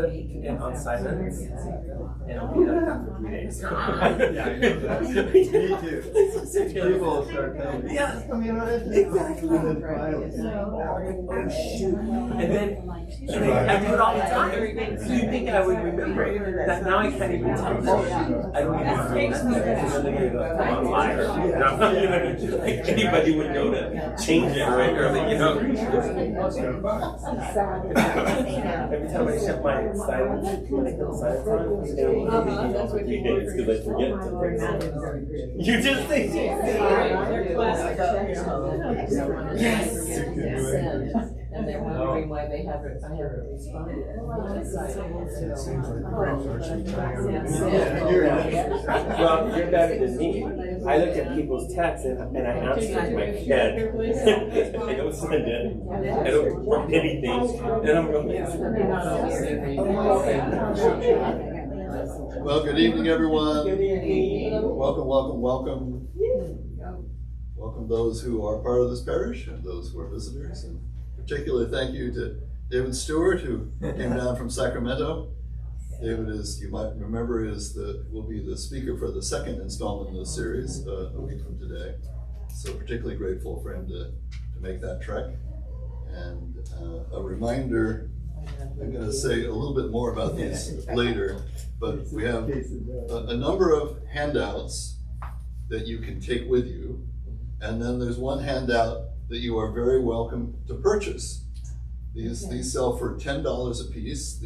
put it on silence, and it'll be like that for 3 days. Yeah, I know that. Me too. People will start telling me, yeah, I mean, exactly. And then finally. Oh shoot! And then I do it all the time. So you think I would remember that now I can't even tell them. I don't even remember. And then they're gonna go, I'm a liar. And I'm not gonna, like anybody would know to change it right early, you know. Every time I shut my silence, when I put silence on, it'll be on for 3 days because I forget to bring it. You just think yes. And they're wondering why I haven't responded. Well, you're better than me. I look at people's texts and I answer in my head. I don't send it. I don't write anything. And I'm really Well, good evening, everyone. Good evening. Welcome, welcome, welcome. Welcome those who are part of this parish and those who are visitors. And particularly thank you to David Stewart, who came down from Sacramento. David, is, you might remember, will be the speaker for the second installment in this series a week from today. So particularly grateful for him to make that trek. And a reminder, I'm going to say a little bit more about these later, but we have a number of handouts that you can take with you. And then there's one handout that you are very welcome to purchase. These sell for $10 a piece.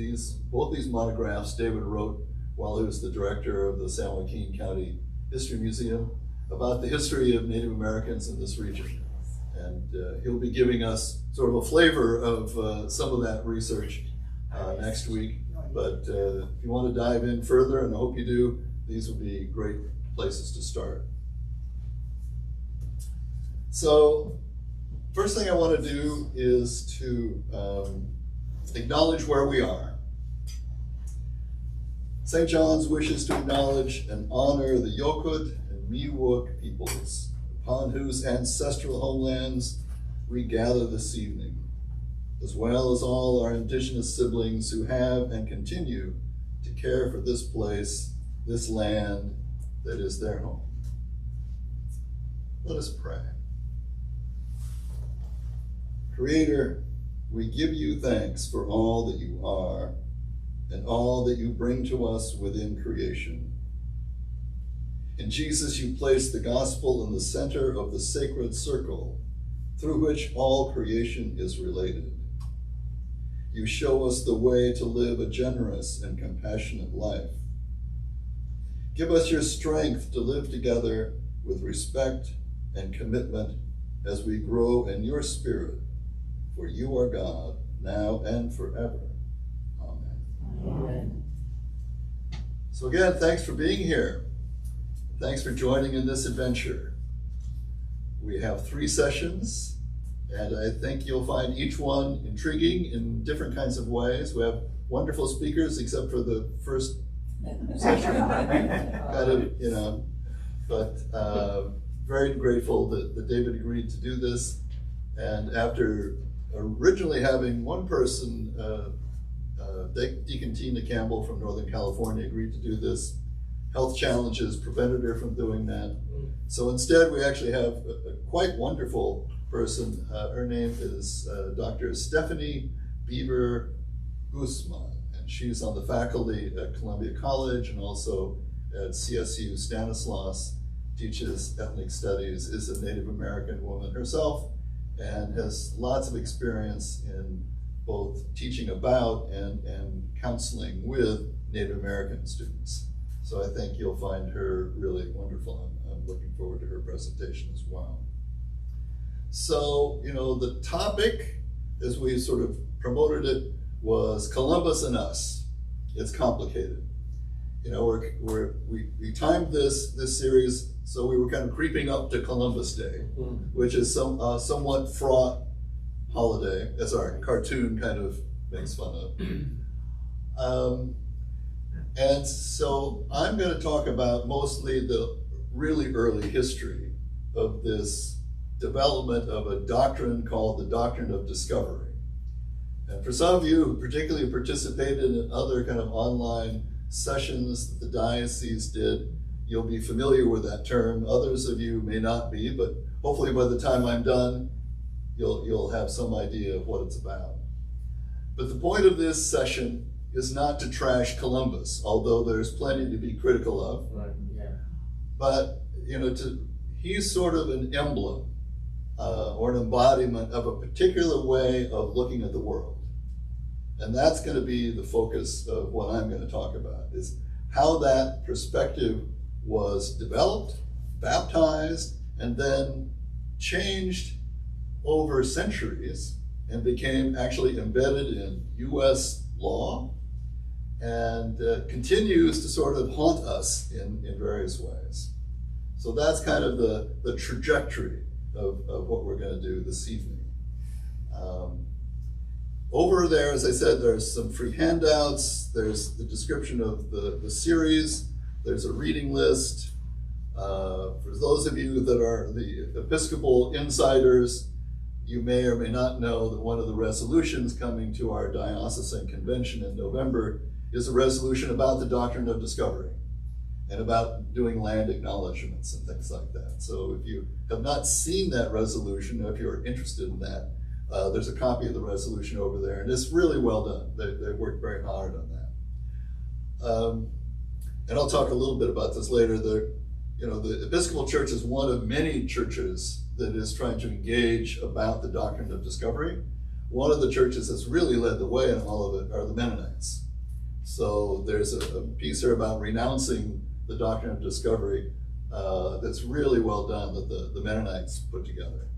Both these monographs David wrote while he was the director of the San Joaquin County History Museum about the history of Native Americans in this region. And he'll be giving us sort of a flavor of some of that research next week. But if you want to dive in further, and I hope you do, these will be great places to start. So, first thing I want to do is to acknowledge where we are. St. John's wishes to acknowledge and honor the Yokut and Miwok peoples, upon whose ancestral homelands we gather this evening, as well as all our indigenous siblings who have and continue to care for this place, this land that is their home. Let us pray. Creator, we give you thanks for all that you are and all that you bring to us within creation. In Jesus, you place the gospel in the center of the sacred circle through which all creation is related. You show us the way to live a generous and compassionate life. Give us your strength to live together with respect and commitment as we grow in your spirit. For you are God, now and forever. Amen. Amen. So again, thanks for being here. Thanks for joining in this adventure. We have 3 sessions, and I think you'll find each one intriguing in different kinds of ways. We have wonderful speakers, except for the first session. But very grateful that David agreed to do this. And after originally having one person, Deacon Tina Campbell from Northern California, agreed to do this, health challenges prevented her from doing that. So instead, we actually have a quite wonderful person. Her name is Dr. Stephanie Beaver Guzman, and she's on the faculty at Columbia College and also at CSU Stanislaus, teaches ethnic studies, is a Native American woman herself, and has lots of experience in both teaching about and counseling with Native American students. So I think you'll find her really wonderful. I'm looking forward to her presentation as well. So, the topic, as we sort of promoted it, was Columbus and Us. It's complicated. We timed this series so we were kind of creeping up to Columbus Day, which is somewhat fraught holiday, as our cartoon kind of makes fun of. And so I'm going to talk about mostly the really early history of this development of a doctrine called the Doctrine of Discovery. And for some of you who particularly participated in other kind of online sessions that the diocese did, you'll be familiar with that term. Others of you may not be, but hopefully by the time I'm done, you'll have some idea of what it's about. But the point of this session is not to trash Columbus, although there's plenty to be critical of. Right, yeah. But he's sort of an emblem or an embodiment of a particular way of looking at the world. And that's going to be the focus of what I'm going to talk about, is how that perspective was developed, baptized, and then changed over centuries and became actually embedded in US law and continues to sort of haunt us in various ways. So that's kind of the trajectory of what we're going to do this evening. Over there, as I said, there's some free handouts. There's the description of the series. There's a reading list. For those of you that are the Episcopal insiders, you may or may not know that one of the resolutions coming to our diocesan convention in November is a resolution about the doctrine of discovery and about doing land acknowledgements and things like that. So if you have not seen that resolution, or if you're interested in that, there's a copy of the resolution over there, and it's really well done. They worked very hard on that. And I'll talk a little bit about this later. The Episcopal Church is one of many churches that is trying to engage about the doctrine of discovery. One of the churches that's really led the way in all of it are the Mennonites. So there's a piece here about renouncing the doctrine of discovery that's really well done that the Mennonites put together.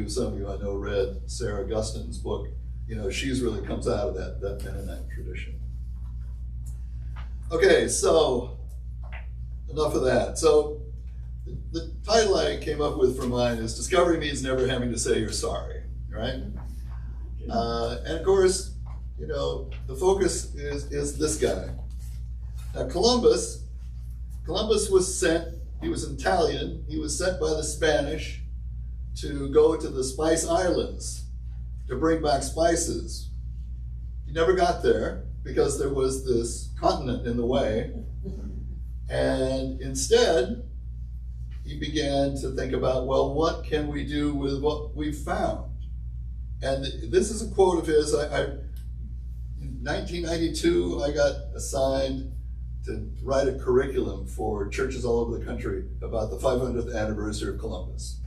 Some of you I know read Sarah Gustin's book. She's really comes out of that Mennonite tradition. Okay, so enough of that. So the title I came up with for mine is Discovery Means Never Having to Say You're Sorry, right? And of course, the focus is this guy. Now Columbus was sent, he was Italian, he was sent by the Spanish to go to the Spice Islands to bring back spices. He never got there because there was this continent in the way. And instead, he began to think about, well, what can we do with what we've found? And this is a quote of his. In 1992, I got assigned to write a curriculum for churches all over the country about the 500th anniversary of Columbus.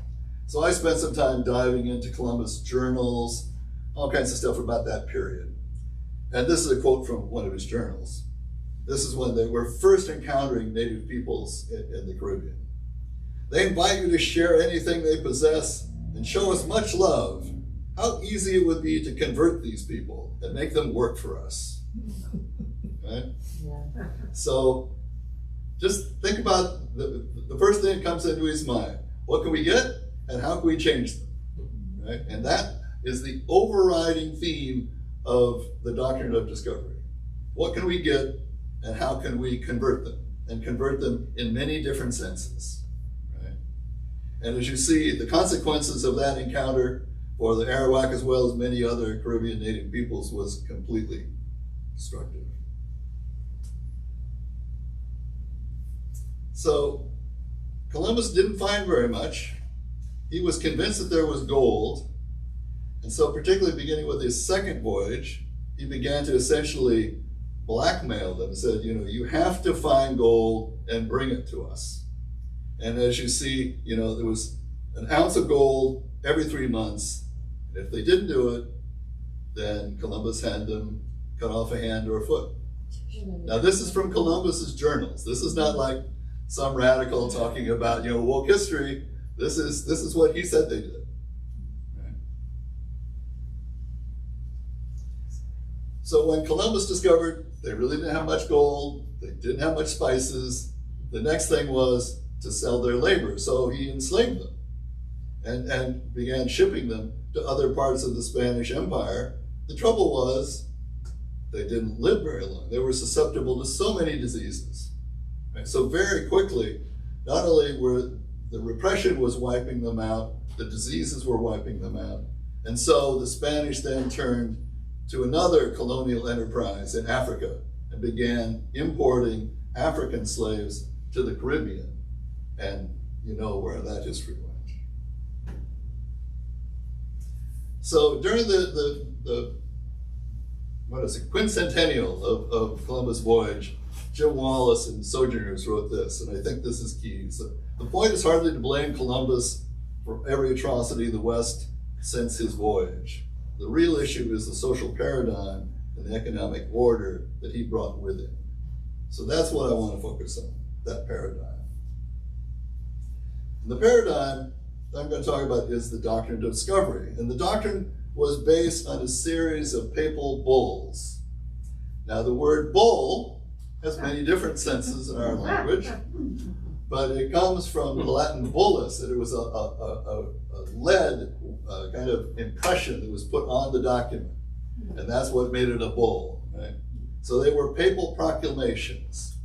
So I spent some time diving into Columbus journals, all kinds of stuff about that period. And this is a quote from one of his journals. This is when they were first encountering native peoples in the Caribbean. They invite you to share anything they possess and show us much love. How easy it would be to convert these people and make them work for us. Right? Yeah. So just think about the first thing that comes into his mind. What can we get and how can we change them? Right? And that is the overriding theme of the doctrine of discovery. What can we get and how can we convert them? And convert them in many different senses. Right? And as you see, the consequences of that encounter for the Arawak as well as many other Caribbean native peoples was completely destructive. So Columbus didn't find very much. He was convinced that there was gold. And so particularly beginning with his second voyage, he began to essentially blackmail them and said, you have to find gold and bring it to us. And as you see, there was an ounce of gold every 3 months. If they didn't do it, then Columbus had them cut off a hand or a foot. Now this is from Columbus's journals. This is not like some radical talking about, woke history. This is what he said they did. Right? So when Columbus discovered they really didn't have much gold, they didn't have much spices, the next thing was to sell their labor. So he enslaved them and began shipping them to other parts of the Spanish Empire. The trouble was they didn't live very long. They were susceptible to so many diseases. Right? So very quickly, not only were the repression was wiping them out, the diseases were wiping them out, And so the Spanish then turned to another colonial enterprise in Africa and began importing African slaves to the Caribbean. And you know where that history went. So during the quincentennial of Columbus' voyage, Jim Wallace and Sojourners wrote this, and I think this is key. So the point is hardly to blame Columbus for every atrocity the West since his voyage. The real issue is the social paradigm and the economic order that he brought with him. So that's what I want to focus on, that paradigm. And the paradigm I'm going to talk about is the doctrine of discovery. And the doctrine was based on a series of papal bulls. Now the word bull has many different senses in our language, but it comes from the Latin bullus, that it was a lead kind of impression that was put on the document. And that's what made it a bull, right? So they were papal proclamations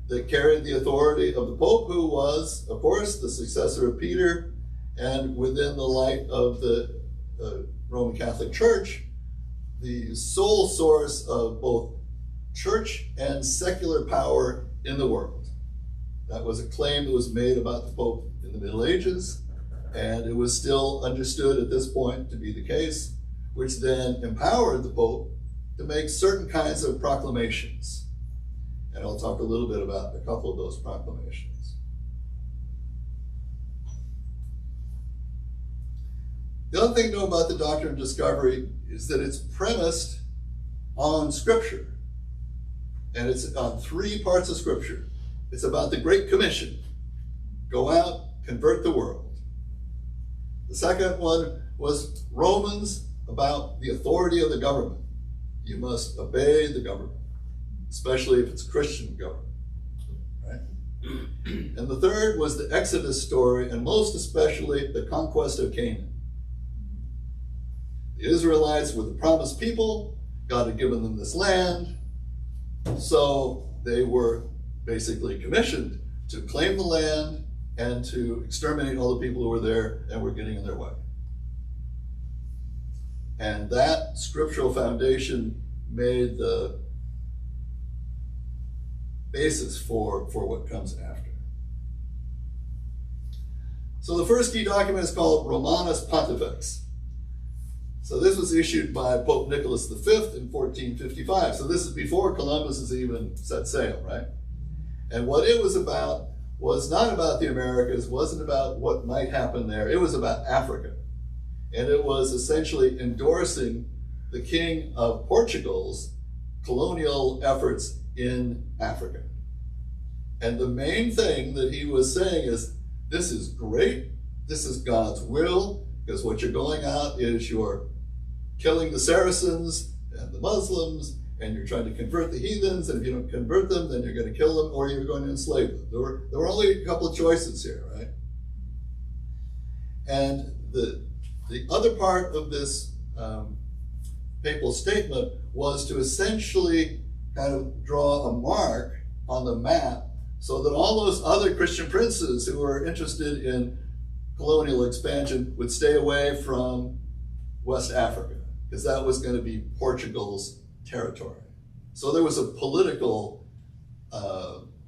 that carried the authority of the Pope, who was, of course, the successor of Peter, and within the light of the Roman Catholic Church, the sole source of both church and secular power in the world. That was a claim that was made about the Pope in the Middle Ages, and it was still understood at this point to be the case, which then empowered the Pope to make certain kinds of proclamations. And I'll talk a little bit about a couple of those proclamations. The other thing to know about the doctrine of discovery is that it's premised on Scripture. And it's on three parts of Scripture. It's about the Great Commission. Go out, convert the world. The second one was Romans, about the authority of the government. You must obey the government, especially if it's Christian government, right? And the third was the Exodus story, and most especially the conquest of Canaan. The Israelites were the promised people. God had given them this land. So they were basically commissioned to claim the land and to exterminate all the people who were there and were getting in their way. And that scriptural foundation made the basis for what comes after. So the first key document is called Romanus Pontifex. So this was issued by Pope Nicholas V in 1455. So this is before Columbus has even set sail, right? And what it was about was not about the Americas, wasn't about what might happen there. It was about Africa. And it was essentially endorsing the King of Portugal's colonial efforts in Africa. And the main thing that he was saying is, this is great, this is God's will, because what you're going out is you're killing the Saracens and the Muslims, and you're trying to convert the heathens, and if you don't convert them, then you're going to kill them, or you're going to enslave them. There were only a couple of choices here, right? And the other part of this papal statement was to essentially kind of draw a mark on the map so that all those other Christian princes who were interested in colonial expansion would stay away from West Africa, because that was going to be Portugal's territory. So there was a political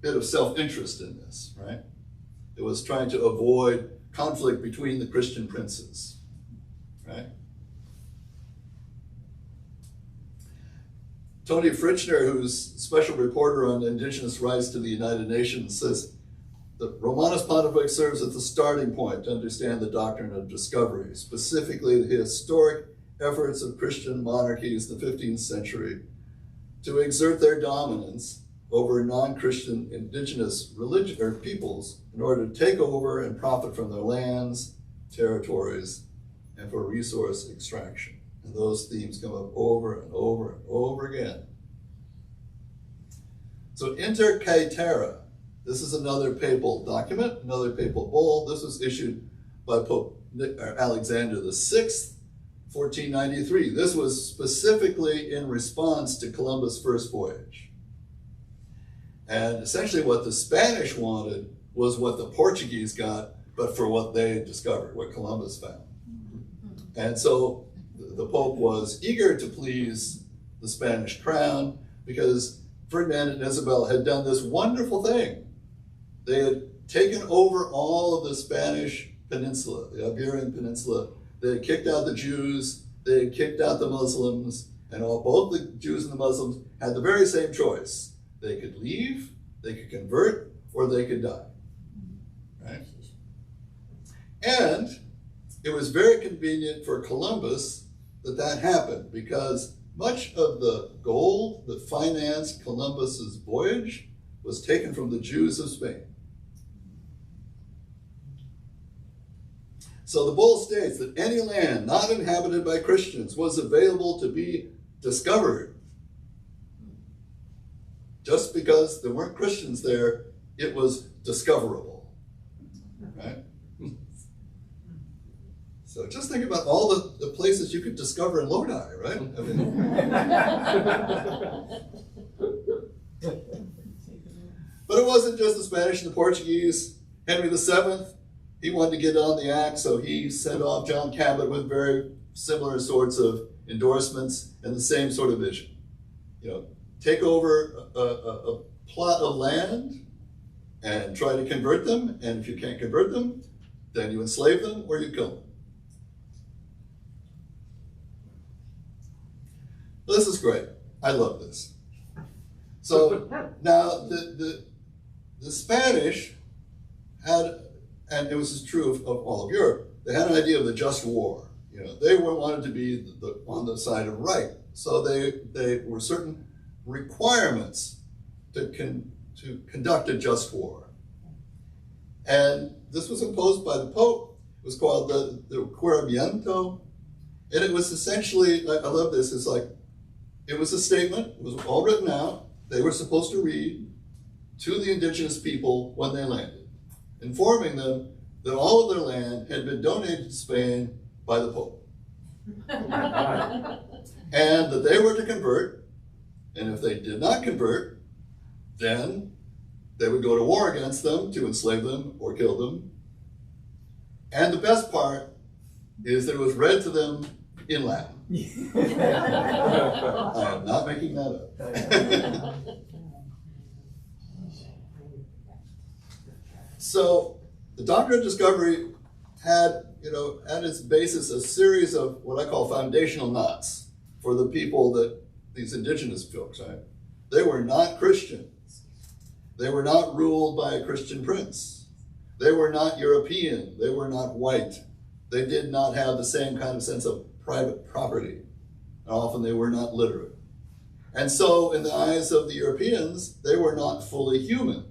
bit of self-interest in this, right? It was trying to avoid conflict between the Christian princes, right? Tony Fritschner, who's special reporter on indigenous rights to the United Nations, says the Romanus Pontifex serves as the starting point to understand the doctrine of discovery, specifically the historic efforts of Christian monarchies in the 15th century to exert their dominance over non-Christian indigenous religion or peoples in order to take over and profit from their lands, territories, and for resource extraction. And those themes come up over and over and over again. So Inter Caetera, this is another papal document, another papal bull. This was issued by Pope Alexander VI, 1493. This was specifically in response to Columbus' first voyage. And essentially what the Spanish wanted was what the Portuguese got, but for what they discovered, what Columbus found. And so the Pope was eager to please the Spanish crown because Ferdinand and Isabel had done this wonderful thing. They had taken over all of the Spanish peninsula, the Iberian Peninsula. They had kicked out the Jews, they had kicked out the Muslims, and both the Jews and the Muslims had the very same choice. They could leave, they could convert, or they could die. Right? And it was very convenient for Columbus that happened, because much of the gold that financed Columbus's voyage was taken from the Jews of Spain. So the bull states that any land not inhabited by Christians was available to be discovered. Just because there weren't Christians there, it was discoverable. Right? So just think about all the places you could discover in Lodi, right? I mean, but it wasn't just the Spanish and the Portuguese. Henry VII, he wanted to get on the act, so he sent off John Cabot with very similar sorts of endorsements and the same sort of vision. You know, take over a plot of land and try to convert them, and if you can't convert them, then you enslave them or you kill them. This is great. I love this. So now the Spanish had, and it was true of all of Europe, they had an idea of the just war. You know, they wanted to be on the side of right. So they were certain requirements to conduct a just war. And this was imposed by the Pope. It was called the Requirimiento. And it was essentially, I love this, it's like, it was a statement, it was all written out, they were supposed to read to the indigenous people when they landed, informing them that all of their land had been donated to Spain by the Pope. And that they were to convert, and if they did not convert, then they would go to war against them to enslave them or kill them. And the best part is that it was read to them in Latin. I am not making that up. So the Doctrine of Discovery had, at its basis a series of what I call foundational knots for the people that, these indigenous folks, right? They were not Christians. They were not ruled by a Christian prince. They were not European. They were not white. They did not have the same kind of sense of private property. And often they were not literate. And so in the eyes of the Europeans, they were not fully human.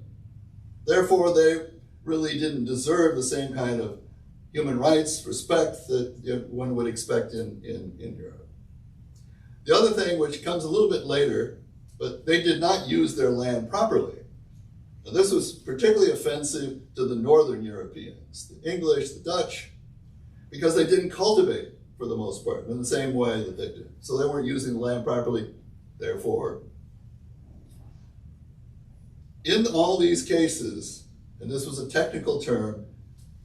Therefore, they really didn't deserve the same kind of human rights, respect that one would expect in Europe. The other thing, which comes a little bit later, but they did not use their land properly. Now, this was particularly offensive to the Northern Europeans, the English, the Dutch, because they didn't cultivate for the most part in the same way that they did. So they weren't using the land properly. Therefore, in all these cases, and this was a technical term,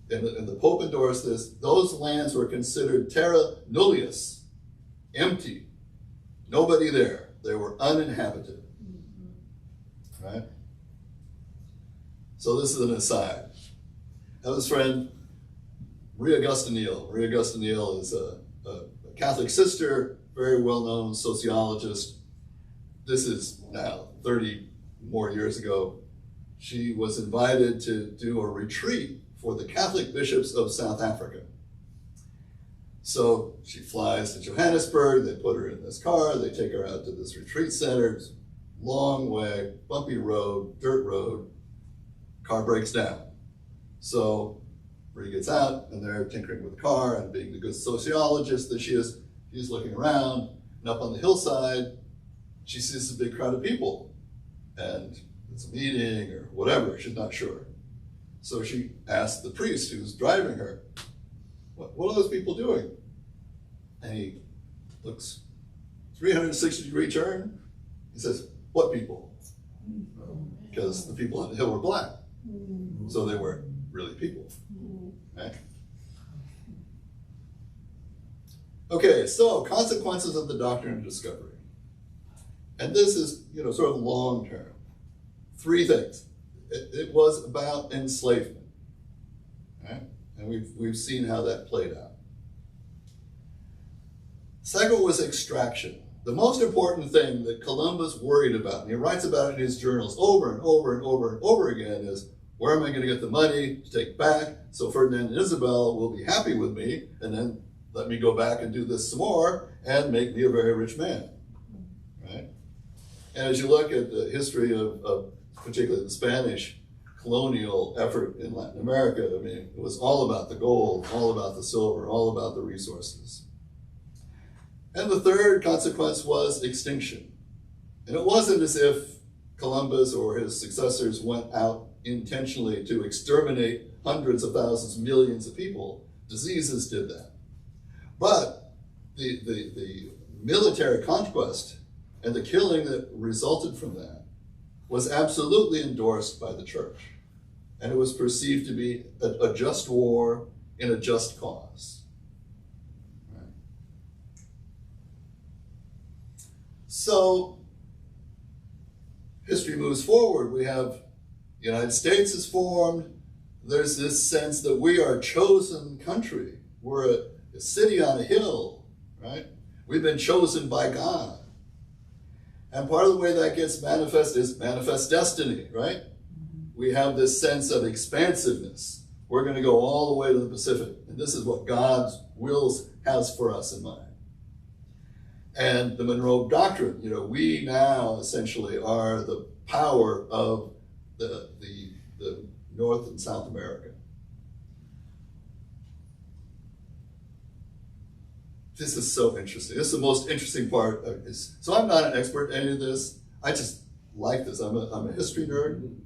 and the Pope endorsed this, those lands were considered terra nullius, empty, nobody there. They were uninhabited, right? So this is an aside. I have this friend, Maria Gustinil. Maria Gustinil is a Catholic sister, very well-known sociologist. This is now 30 more years ago. She was invited to do a retreat for the Catholic bishops of South Africa. So she flies to Johannesburg, they put her in this car, they take her out to this retreat center, it's a long way, bumpy road, dirt road, car breaks down. So Marie gets out and they're tinkering with the car, and being the good sociologist that she is, she's looking around, and up on the hillside, she sees this big crowd of people. And it's a meeting or whatever, she's not sure. So she asked the priest who's driving her, what are those people doing? And he looks 360-degree turn. He says, what people? Because the people on the hill were black. So they weren't really people. Right? Okay, so consequences of the doctrine of discovery. And this is, sort of long term. 3 things. It was about enslavement, right? And we've seen how that played out. Second was extraction. The most important thing that Columbus worried about, and he writes about it in his journals over and over and over and over again, is where am I going to get the money to take back so Ferdinand and Isabel will be happy with me and then let me go back and do this some more and make me a very rich man, right? And as you look at the history of particularly the Spanish colonial effort in Latin America, I mean, it was all about the gold, all about the silver, all about the resources. And the third consequence was extinction. And it wasn't as if Columbus or his successors went out intentionally to exterminate hundreds of thousands, millions of people. Diseases did that. But the military conquest and the killing that resulted from that was absolutely endorsed by the church. And it was perceived to be a just war in a just cause. Right? So history moves forward. We have the United States is formed. There's this sense that we are a chosen country. We're a city on a hill, right? We've been chosen by God. And part of the way that gets manifest is manifest destiny, right? We have this sense of expansiveness. We're going to go all the way to the Pacific. And this is what God's will has for us in mind. And the Monroe Doctrine, we now essentially are the power of the North and South America. This is so interesting. This is the most interesting part of this. So I'm not an expert in any of this. I just like this. I'm a history nerd.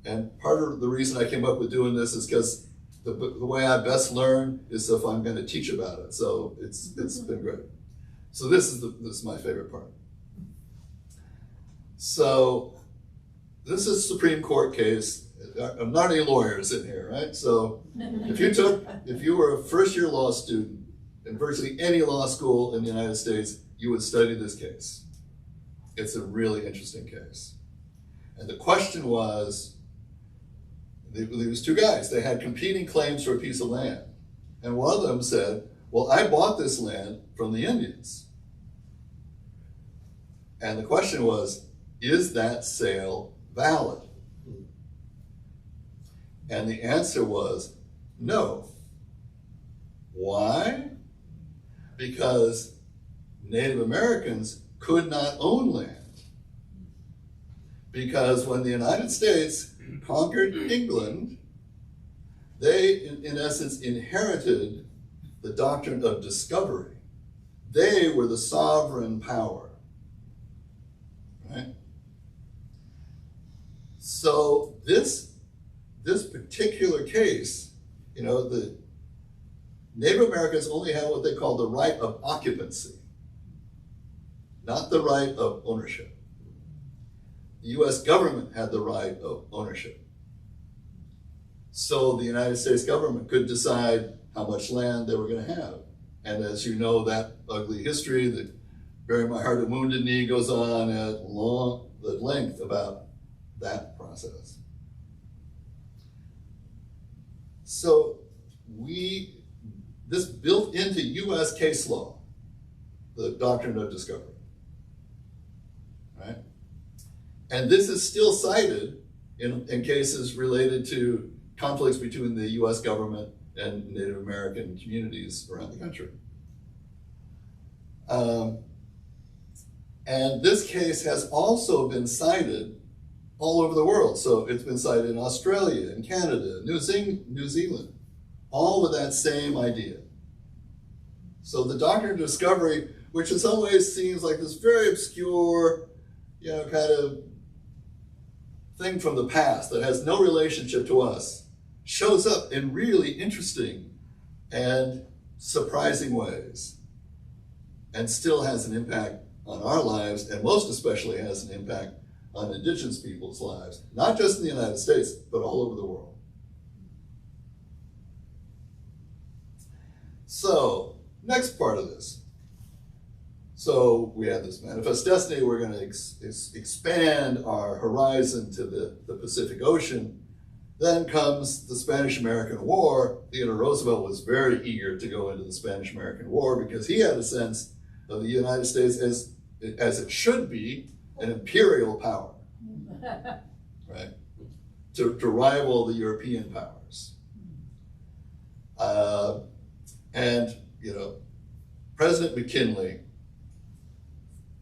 And part of the reason I came up with doing this is because the way I best learn is if I'm going to teach about it. So it's been great. So this is my favorite part. So this is a Supreme Court case. I'm not any lawyers in here, right? So if you were a first-year law student in virtually any law school in the United States, you would study this case. It's a really interesting case. And the question was, there was 2 guys. They had competing claims for a piece of land. And one of them said, well, I bought this land from the Indians. And the question was, is that sale valid? And the answer was no. Why? Because Native Americans could not own land. Because when the United States conquered England, they, in essence, inherited the doctrine of discovery. They were the sovereign power, right? So this particular case, the Native Americans only had what they call the right of occupancy, not the right of ownership. The US government had the right of ownership. So the United States government could decide how much land they were going to have. And as you know, that ugly history that Bury My Heart at Wounded Knee goes on at length about that process. So this built into US case law, the doctrine of discovery, right? And this is still cited in cases related to conflicts between the US government and Native American communities around the country. And this case has also been cited all over the world. So it's been cited in Australia, in Canada, New Zealand, all with that same idea. So the doctrine of discovery, which in some ways seems like this very obscure, kind of thing from the past that has no relationship to us, shows up in really interesting and surprising ways, and still has an impact on our lives, and most especially has an impact on indigenous people's lives, not just in the United States, but all over the world. So Next part of this. So we have this manifest destiny. We're going to expand our horizon to the Pacific Ocean. Then comes the Spanish-American War. Theodore Roosevelt was very eager to go into the Spanish-American War because he had a sense of the United States as it should be, an imperial power, right? To rival the European powers. And, you know, President McKinley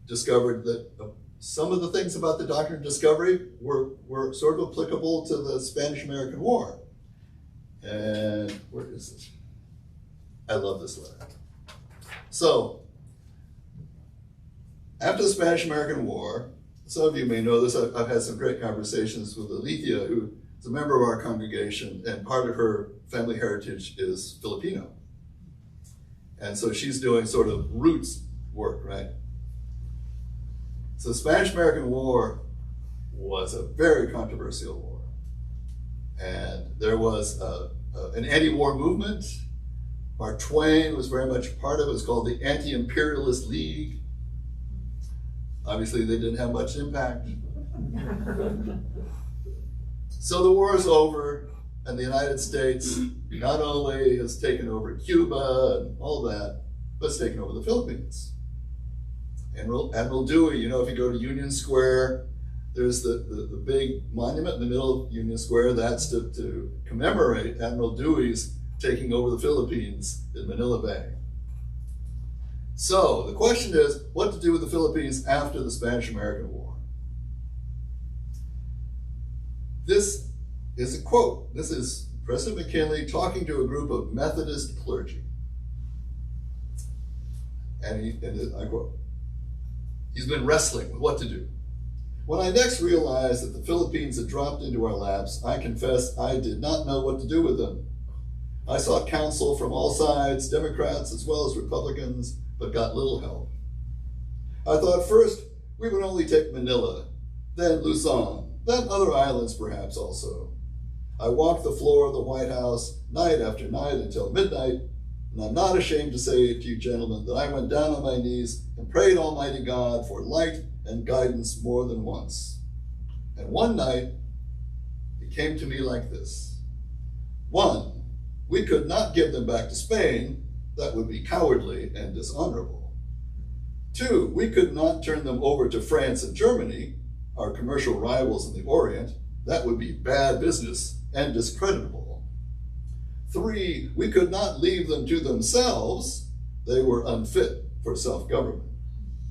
discovered that some of the things about the Doctrine of Discovery were sort of applicable to the Spanish-American War. And where is it? I love this letter. So, after the Spanish-American War, some of you may know this, I've had some great conversations with Alethea, who is a member of our congregation, and part of her family heritage is Filipino. And so she's doing sort of roots work, right? So the Spanish-American War was a very controversial war. And there was an anti-war movement. Mark Twain was very much part of it. It was called the Anti-Imperialist League. Obviously, they didn't have much impact. So the war is over, and the United States not only has taken over Cuba and all that, but it's taken over the Philippines. Admiral Dewey, you know, if you go to Union Square, there's the big monument in the middle of Union Square. That's to commemorate Admiral Dewey's taking over the Philippines in Manila Bay. So the question is, what to do with the Philippines after the Spanish-American War? This is a quote. This is President McKinley talking to a group of Methodist clergy. And I quote, "He's been wrestling with what to do. When I next realized that the Philippines had dropped into our laps, I confess I did not know what to do with them. I sought counsel from all sides, Democrats as well as Republicans, but got little help. I thought first we would only take Manila, then Luzon, then other islands perhaps also. I walked the floor of the White House night after night until midnight, and I'm not ashamed to say to you gentlemen that I went down on my knees and prayed Almighty God for light and guidance more than once. And one night, it came to me like this. 1, we could not give them back to Spain. That would be cowardly and dishonorable. 2, we could not turn them over to France and Germany, our commercial rivals in the Orient. That would be bad business and discreditable. 3, we could not leave them to themselves. They were unfit for self-government,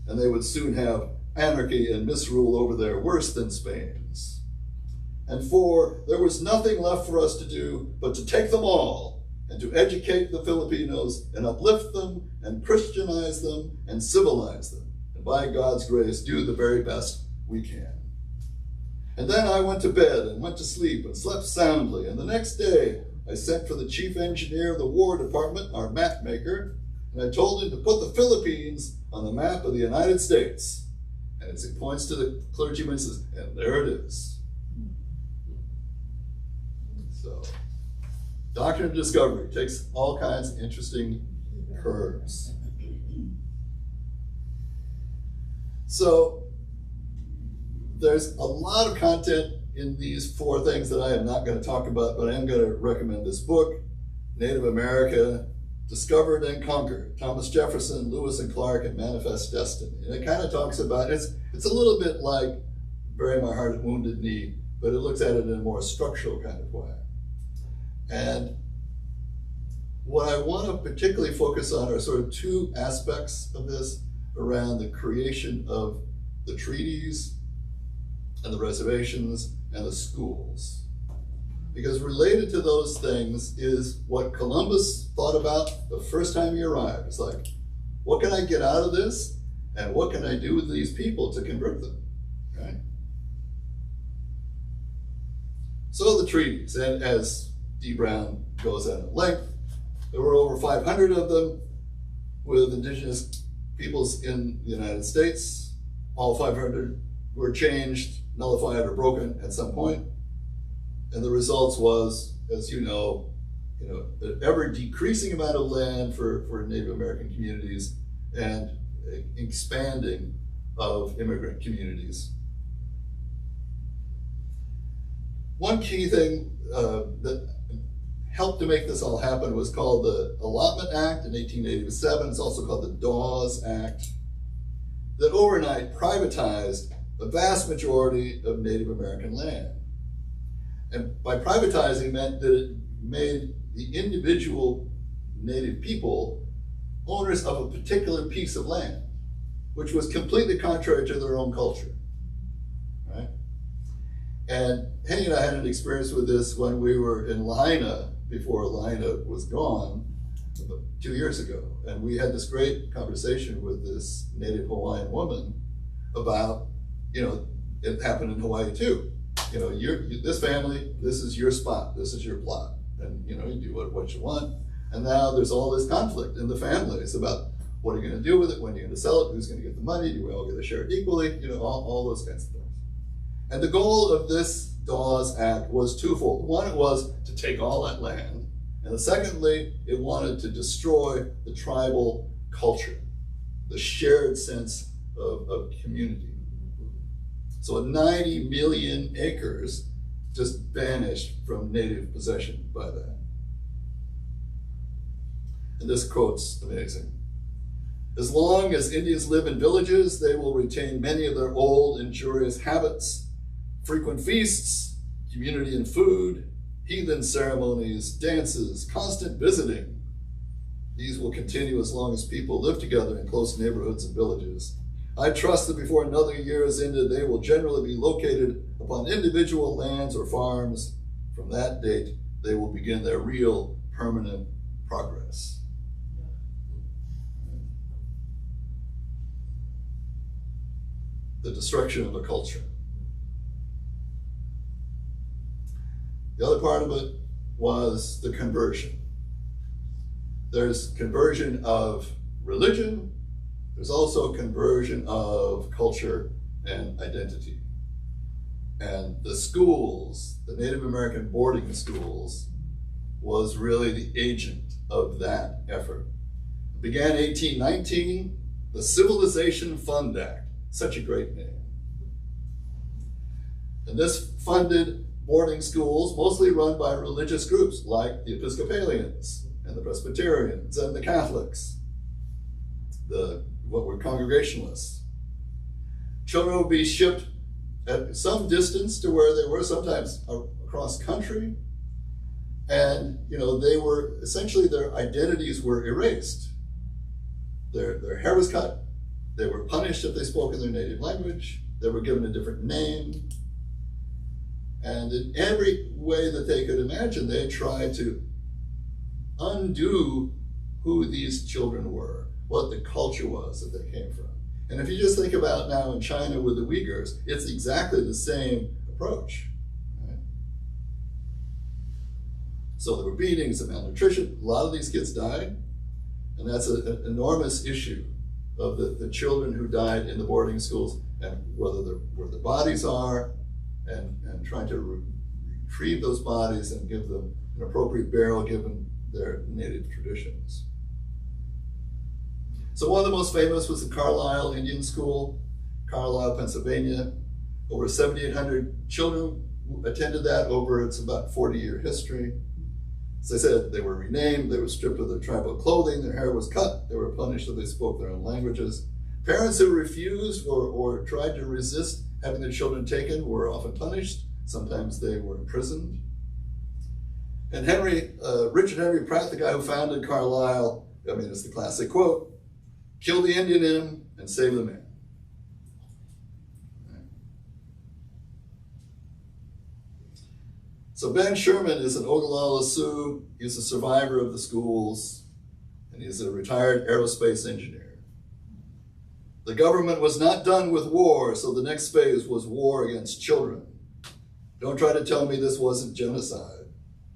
and they would soon have anarchy and misrule over there worse than Spain's. And 4, there was nothing left for us to do but to take them all and to educate the Filipinos and uplift them and Christianize them and civilize them, and by God's grace do the very best we can. And then I went to bed and went to sleep and slept soundly, and the next day I sent for the chief engineer of the War Department, our map maker, and I told him to put the Philippines on the map of the United States. And as he points to the clergyman, he says, and there it is. So, Doctrine of Discovery takes all kinds of interesting curves. So, there's a lot of content in these 4 things that I am not going to talk about, but I am going to recommend this book, Native America, Discovered and Conquered, Thomas Jefferson, Lewis and Clark, and Manifest Destiny. And it kind of talks about, it's a little bit like Bury My Heart at Wounded Knee, but it looks at it in a more structural kind of way. And what I want to particularly focus on are sort of 2 aspects of this around the creation of the treaties and the reservations and the schools. Because related to those things is what Columbus thought about the first time he arrived. It's like, what can I get out of this? And what can I do with these people to convert them, right? So the treaties, and as D. Brown goes at length, there were over 500 of them with indigenous peoples in the United States. All 500 were changed, nullified, or broken at some point. And the results was, as you know, an ever decreasing amount of land for Native American communities and expanding of immigrant communities. One key thing that helped to make this all happen was called the Allotment Act in 1887. It's also called the Dawes Act, that overnight privatized a vast majority of Native American land. And by privatizing meant that it made the individual Native people owners of a particular piece of land, which was completely contrary to their own culture, right? And Henny and I had an experience with this when we were in Lahaina, before Lahaina was gone, about 2 years ago. And we had this great conversation with this Native Hawaiian woman about, it happened in Hawaii too. This family, this is your spot, this is your plot. And you do what you want. And now there's all this conflict in the families about what are you going to do with it, when you're going to sell it, who's going to get the money, do we all get to share it equally, all those kinds of things. And the goal of this Dawes Act was twofold. One, it was to take all that land, and secondly, it wanted to destroy the tribal culture, the shared sense of community. So 90 million acres just vanished from Native possession by that. And this quote's amazing. As long as Indians live in villages, they will retain many of their old injurious habits, frequent feasts, community and food, heathen ceremonies, dances, constant visiting. These will continue as long as people live together in close neighborhoods and villages. I trust that before another year is ended, they will generally be located upon individual lands or farms. From that date, they will begin their real permanent progress. The destruction of a culture. The other part of it was the conversion. There's conversion of religion. There's also conversion of culture and identity. And the schools, the Native American boarding schools, was really the agent of that effort. It began in 1819, the Civilization Fund Act, such a great name. And this funded boarding schools mostly run by religious groups like the Episcopalians and the Presbyterians and the Catholics, what were Congregationalists. Children would be shipped at some distance to where they were, sometimes across country, and they were essentially, their identities were erased. Their hair was cut. They were punished if they spoke in their native language. They were given a different name. And in every way that they could imagine, they tried to undo who these children were, what the culture was that they came from. And if you just think about now in China with the Uyghurs, it's exactly the same approach. Right? So there were beatings and malnutrition. A lot of these kids died. And that's an enormous issue of the children who died in the boarding schools, and where the bodies are, and trying to retrieve those bodies and give them an appropriate burial given their native traditions. So one of the most famous was the Carlisle Indian School, Carlisle, Pennsylvania. Over 7,800 children attended that over its about 40-year history. As I said, they were renamed, they were stripped of their tribal clothing, their hair was cut, they were punished if they spoke their own languages. Parents who refused or tried to resist having their children taken were often punished. Sometimes they were imprisoned. And Richard Henry Pratt, the guy who founded Carlisle, it's the classic quote, "Kill the Indian in him and save the man." So Ben Sherman is an Ogallala Sioux. He's a survivor of the schools, and he's a retired aerospace engineer. The government was not done with war, so the next phase was war against children. Don't try to tell me this wasn't genocide.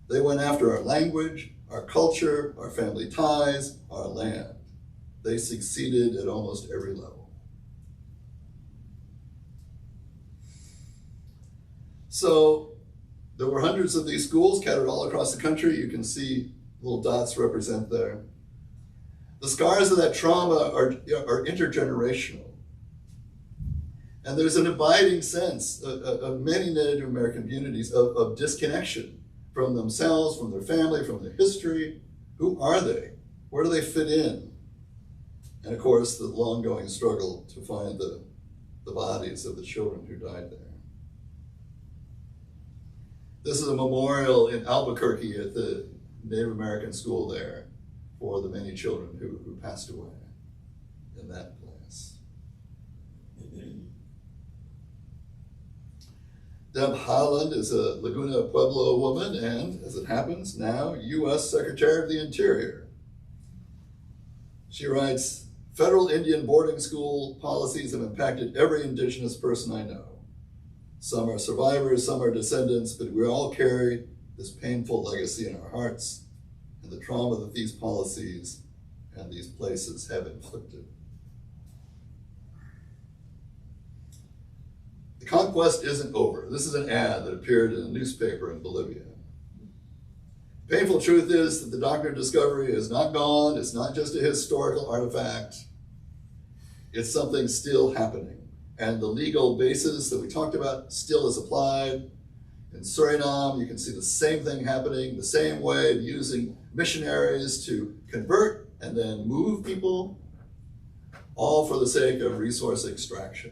They went after our language, our culture, our family ties, our land. They succeeded at almost every level. So There were hundreds of these schools scattered all across the country. You can see little dots represent there. The scars of that trauma are intergenerational. And there's an abiding sense of many Native American communities of disconnection from themselves, from their family, from their history. Who are they? Where do they fit in? And of course, the long-going struggle to find the bodies of the children who died there. This is a memorial in Albuquerque at the Native American school there for the many children who passed away in that place. Deb Haaland is a Laguna Pueblo woman and, as it happens, now U.S. Secretary of the Interior. She writes, "Federal Indian boarding school policies have impacted every indigenous person I know. Some are survivors, some are descendants, but we all carry this painful legacy in our hearts and the trauma that these policies and these places have inflicted." The conquest isn't over. This is an ad that appeared in a newspaper in Bolivia. Painful truth is that the Doctrine of Discovery is not gone. It's not just a historical artifact. It's something still happening. And the legal basis that we talked about still is applied. In Suriname, you can see the same thing happening, the same way of using missionaries to convert and then move people, all for the sake of resource extraction.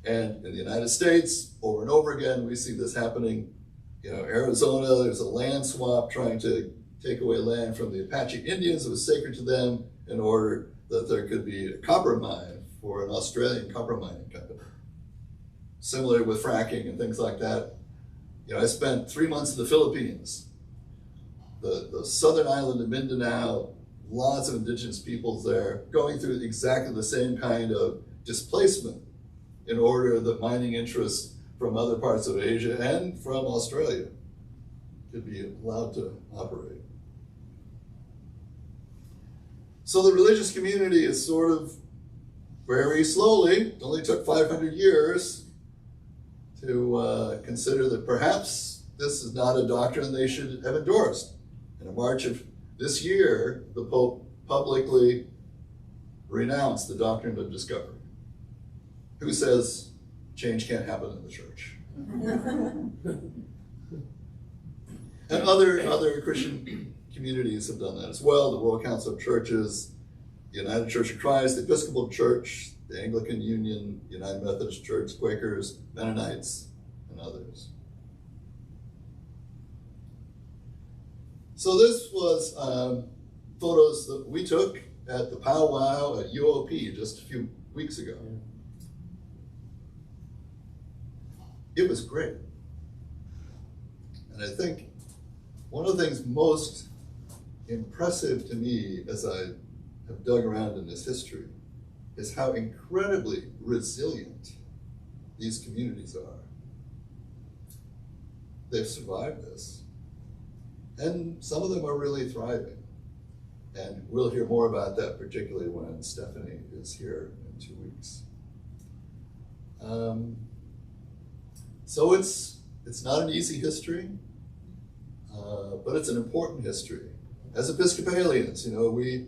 And in the United States, over and over again, we see this happening. You know, Arizona, there's a land swap trying to take away land from the Apache Indians that was sacred to them in order that there could be a copper mine for an Australian copper mining company. Similar with fracking and things like that. You know, I spent 3 months in the Philippines. The southern island of Mindanao, lots of indigenous peoples there, going through exactly the same kind of displacement in order that mining interests from other parts of Asia and from Australia could be allowed to operate. So the religious community is sort of very slowly, it only took 500 years to consider that perhaps this is not a doctrine they should have endorsed. In March of this year, the Pope publicly renounced the Doctrine of Discovery. Who says change can't happen in the church? And other Christian communities have done that as well. The World Council of Churches, the United Church of Christ, the Episcopal Church, the Anglican Union, the United Methodist Church, Quakers, Mennonites, and others. So this was photos that we took at the powwow at UOP just a few weeks ago. It was great. And I think one of the things most impressive to me as I have dug around in this history is how incredibly resilient these communities are. They've survived this. And some of them are really thriving. And we'll hear more about that, particularly when Stephanie is here in 2 weeks. So it's not an easy history, but it's an important history. As Episcopalians, you know, we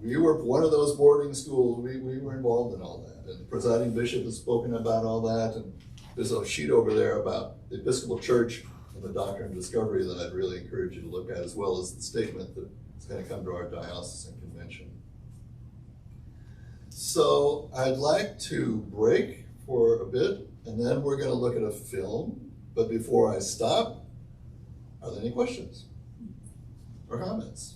were one of those boarding schools. We were involved in all that. And the presiding bishop has spoken about all that. And there's a sheet over there about the Episcopal Church and the Doctrine of Discovery that I'd really encourage you to look at, as well as the statement that is going to come to our diocesan convention. So I'd like to break for a bit, and then we're going to look at a film. But before I stop, are there any questions or comments?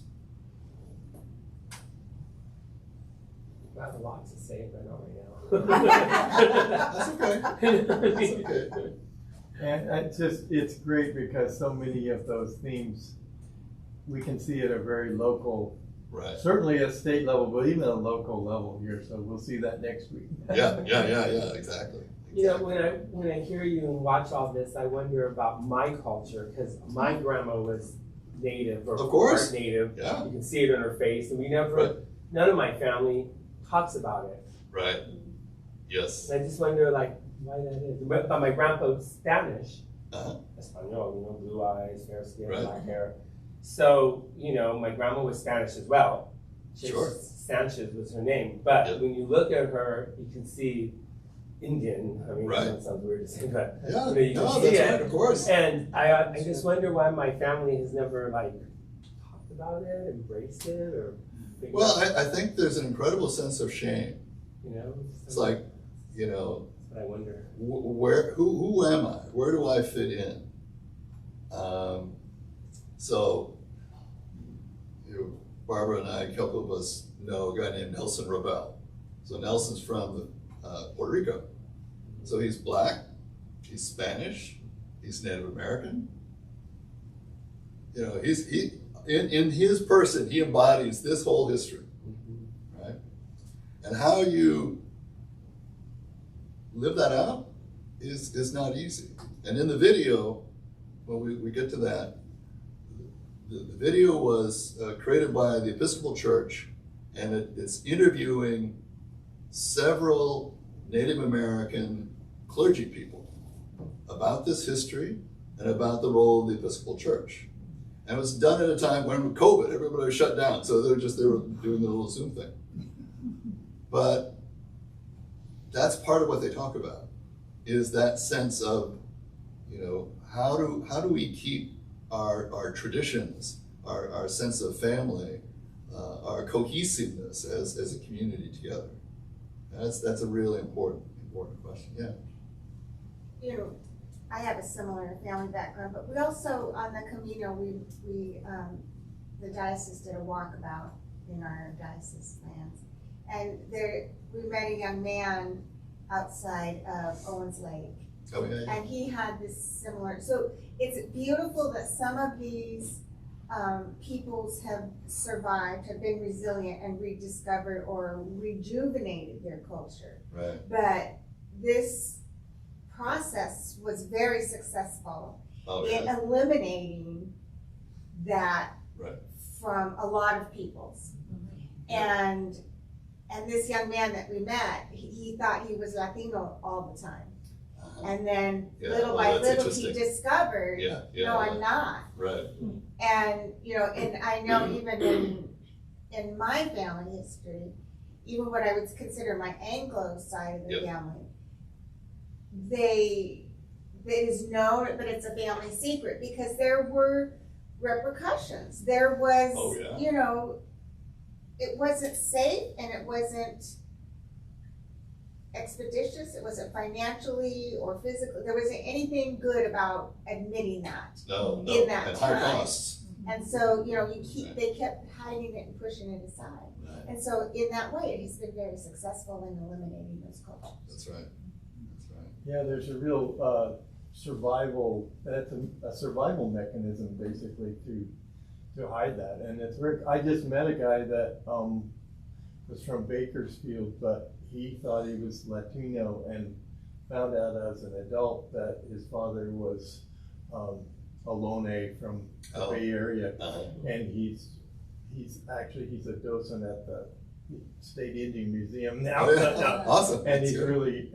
I have a lot to say, but not right now. That's okay. That's okay. And it's great because so many of those themes we can see at a very local, Right. certainly at state level, but even at a local level here. So we'll see that next week. Yeah, exactly. You know, when I hear you and watch all this, I wonder about my culture, because my grandma was Native, or Of course. part Native. Yeah. You can see it on her face, and we never, Right. none of my family talks about it. Right. Yes. And I just wonder, like, why that is. But my grandpa was Spanish, Espanol, blue eyes, fair skin, Right. black hair. So, my grandma was Spanish as well. Sure. Sanchez was her name. But Yep. when you look at her, you can see Indian. I mean, Right. that sounds weird to say, but Yeah, you can no, see that's it. right, of course. And I just wonder why my family has never talked about it, embraced it, or figured Well, out, I think there's an incredible sense of shame. It's like, That's what I wonder. who am I? Where do I fit in? So, Barbara and I, a couple of us know a guy named Nelson Rebel. So Nelson's from Puerto Rico. So he's black, he's Spanish, he's Native American. In his person, he embodies this whole history, right? And how you live that out is not easy. And in the video, when we get to that, the video was created by the Episcopal Church, and it's interviewing several Native American clergy people about this history and about the role of the Episcopal Church. And it was done at a time when COVID, everybody was shut down, so they were doing the little Zoom thing. But that's part of what they talk about, is that sense of, how do we keep our traditions, our sense of family, our cohesiveness as a community together. That's a really important question. Yeah. I have a similar family background, but we also, on the Camino, the diocese did a walkabout in our diocese lands. And we met a young man outside of Owens Lake. Oh, yeah, yeah. And he had this similar, so it's beautiful that some of these peoples have survived, have been resilient and rediscovered or rejuvenated their culture. Right. But this process was very successful in eliminating that from a lot of peoples. And this young man that we met, he thought he was Latino all the time. And then little by little he discovered, no, I'm not. Right. And, and I know even in my family history, even what I would consider my Anglo side of the family, it is known, but it's a family secret because there were repercussions. There was, it wasn't safe and it wasn't expeditious. It wasn't financially or physically. There wasn't anything good about admitting that. No. In that and time. high costs. And so, they kept hiding it and pushing it aside. Right. And so in that way, it has been very successful in eliminating those cultures. That's right. Yeah, there's a real survival, that's a survival mechanism basically to hide that. And it's very, I just met a guy that was from Bakersfield, but he thought he was Latino and found out as an adult that his father was a Lone from the Bay Area. And he's a docent at the State Indian Museum now. Awesome. And he's really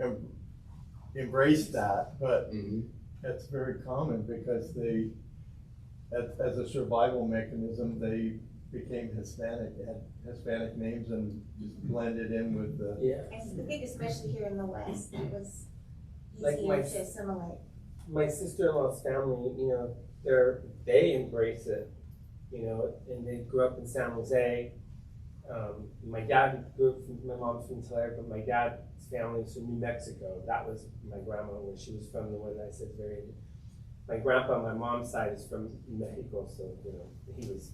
embraced that, but that's very common because they, as a survival mechanism, they became Hispanic. They had Hispanic names and just blended in with the. Yeah. I think especially here in the West, it was Like easier to assimilate. My sister-in-law's family, they embrace it, and they grew up in San Jose. My dad grew up my mom's from Tulare, but my dad's family was from New Mexico. That was my grandma when she was from the one that I said very. My grandpa on my mom's side is from Mexico, so he was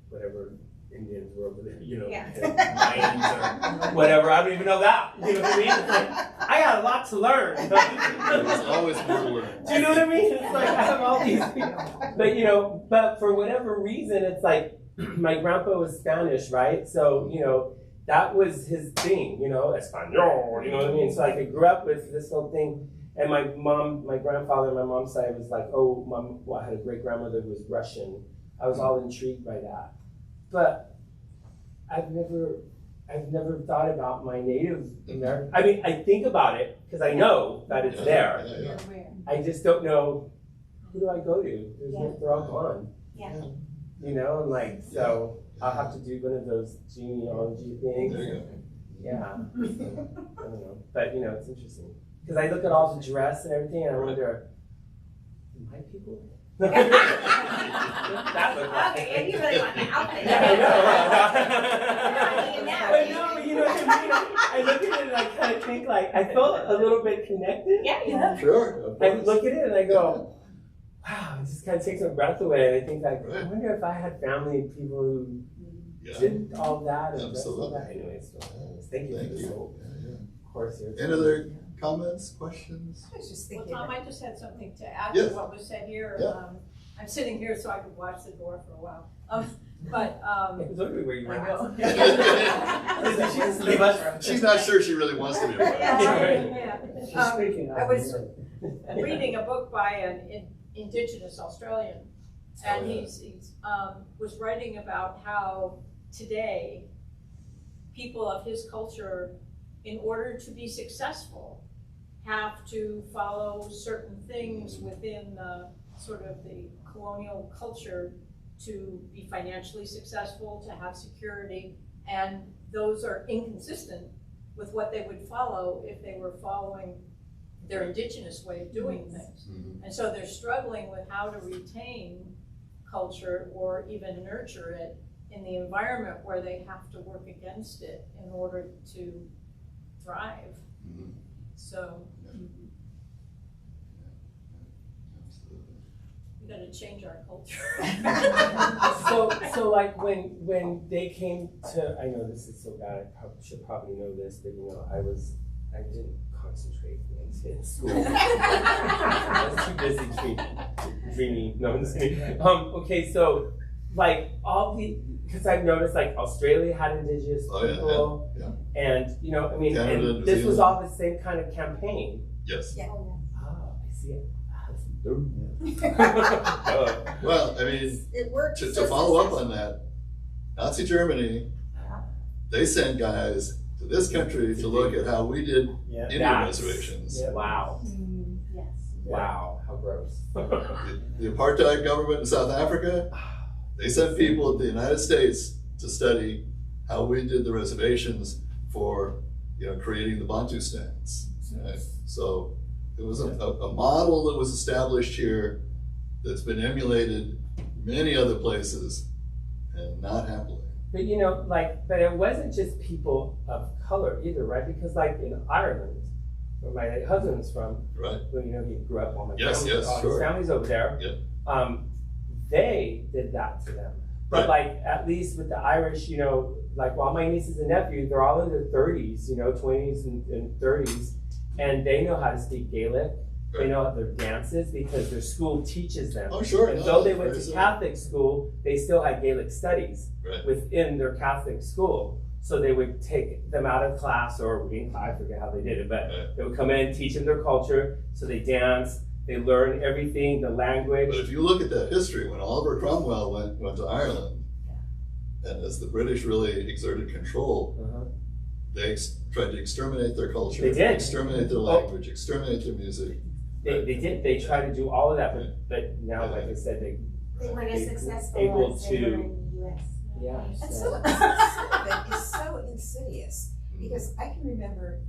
whatever Indians were over there, Mayans or whatever. I don't even know that. You know what I mean? It's like, I got a lot to learn. There's always more to learn. Do you know what I mean? It's like I have all these people. But for whatever reason, it's like my grandpa was Spanish, right? So, that was his thing, Espanol, you know what I mean? So I grew up with this whole thing. And my grandfather on my mom's side was like, I had a great grandmother who was Russian. I was all intrigued by that. But I've never thought about my Native American. I mean, I think about it because I know that it's there. Yeah. I just don't know who do I go to? They're all gone. Yeah. You know, and like, so I'll have to do one of those genealogy things. There you go. Yeah. I don't know. But, you know, it's interesting. Because I look at all the dress and everything, and I wonder, my people? That look like. Okay, and you really want the outfit. Yeah, I know. Yeah. But no, but you know what I mean? I look at it and I kind of think like, I felt a little bit connected. Yeah. Sure, of I course. look at it and I go, wow, it just kind of takes my breath away. And I think like, I Right. wonder if I had family and people who Yeah. did all that and rest of Absolutely. that. Anyways, so, thank you for this whole course here. Any other comments, questions? I was just Well, thinking. Tom, I just had something to add Yes. to what was said here. Yeah. I'm sitting here so I could watch the door for a while. But I was wondering where you were I at. know. Did she just leave us? She's not sure she really wants to be a part of it. Yeah. I was reading a book by an Indigenous Australian, and he was writing about how today people of his culture, in order to be successful, have to follow certain things within the sort of the colonial culture to be financially successful, to have security, and those are inconsistent with what they would follow if they were following their indigenous way of doing things. Mhm. And so they're struggling with how to retain culture or even nurture it in the environment where they have to work against it in order to thrive. Mhm. So Absolutely. we gotta change our culture. So like when they came to, I know this is so bad, I should probably know this, but you know, I didn't concentrate in school. I was too busy dreaming. No, I'm just kidding. Okay, so like because I've noticed like Australia had indigenous people, yeah. And you know, I mean, Canada, and New this was Zealand. all the same kind of campaign. Yes. Oh, I see it. Well, I mean, It worked. to follow up on that, Nazi Germany, they sent guys to this country to look at how we did Indian That's- reservations. Wow. Yes. Wow. How gross. The apartheid government in South Africa, they sent people to the United States to study how we did the reservations for, creating the Bantustans. Right? So it was a model that was established here that's been emulated many other places and not happily. But you know, but it wasn't just people of color either, right? Because like in Ireland, where my husband's from, Right. well, you know, he grew up, all my Yes, family, yes, all sure. his family's over there. Yep. They did that to them. But like, at least with the Irish, you know, like all my nieces and nephews, they're all in their 30s, 20s and 30s, and they know how to speak Gaelic. They Right. know their dances because their school teaches them. Oh, sure. And no, though they went very to so. Catholic school, they still had Gaelic studies Right. within their Catholic school. So they would take them out of class, or I forget how they did it, but Right. they would come in, teach them their culture. So they dance, they learn everything, the language. But if you look at that history, when Oliver Cromwell went to Ireland, and as the British really exerted control, Uh-huh. they tried to exterminate their culture, They did. exterminate their language, exterminate their music. They did. They tried to do all of that, but now, like I said, They weren't as successful able as they were to. in the US. Yeah. And so- some of it is so insidious, because I can remember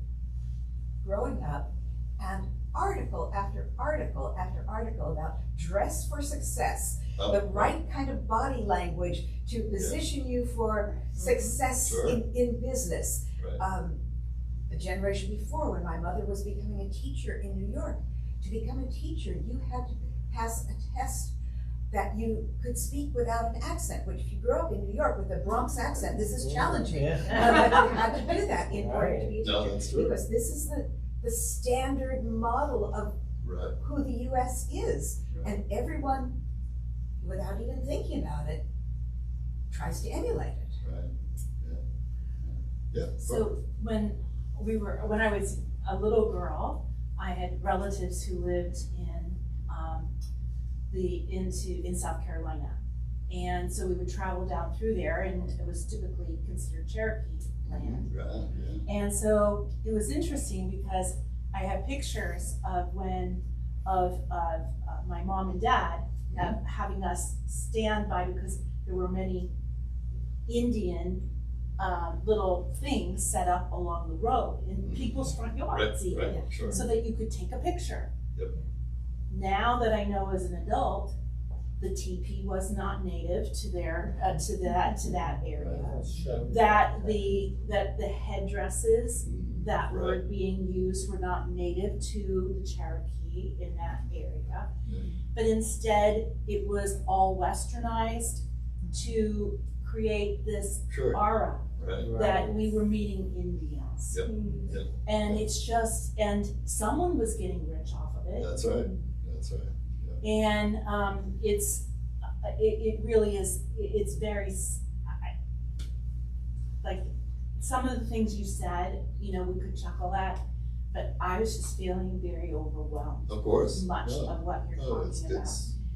growing up and article after article after article about dress for success, Oh, the right kind of body language to position you for success Sure. in business. Right. The generation before, when my mother was becoming a teacher in New York, to become a teacher, you had to pass a test that you could speak without an accent, which if you grew up in New York with a Bronx accent, this is challenging. But you had to do that in order to be a teacher. No, that's true. Because this is the standard model of Right. who the US is. Right. And everyone, without even thinking about it, tries to emulate it. Right. Yeah. So when I was a little girl, I had relatives who lived in South Carolina, and so we would travel down through there, and it was typically considered Cherokee land. Right. Yeah. And so it was interesting because I have pictures of when my mom and dad having us stand by, because there were many Indian little things set up along the road in people's front yards, even, sure. so that you could take a picture. Yep. Now that I know as an adult, the teepee was not native to their to that area. That the headdresses that were being used were not native to the Cherokee in that area, but instead it was all westernized to create this aura that we were meeting Indians. Yep. Yep. And it's just, and someone was getting rich off of it. That's right. That's right. And it really is, it's very, like, some of the things you said, you know, we could chuckle at, but I was just feeling very overwhelmed. Of course. Much of what you're talking about.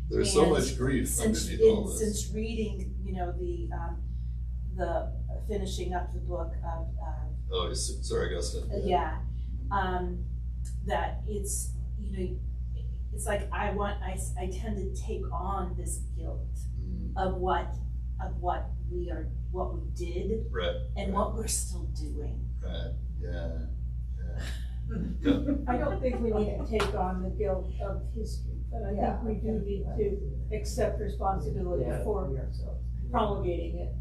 There's so much grief underneath all this. Since reading, you know, the finishing up the book of Sorry, Augusta. that it's, you know, it's like I tend to take on this guilt of what we did, and what we're still doing. Right. Yeah. I don't think we need to take on the guilt of history, but I think we do need to accept responsibility for promulgating it.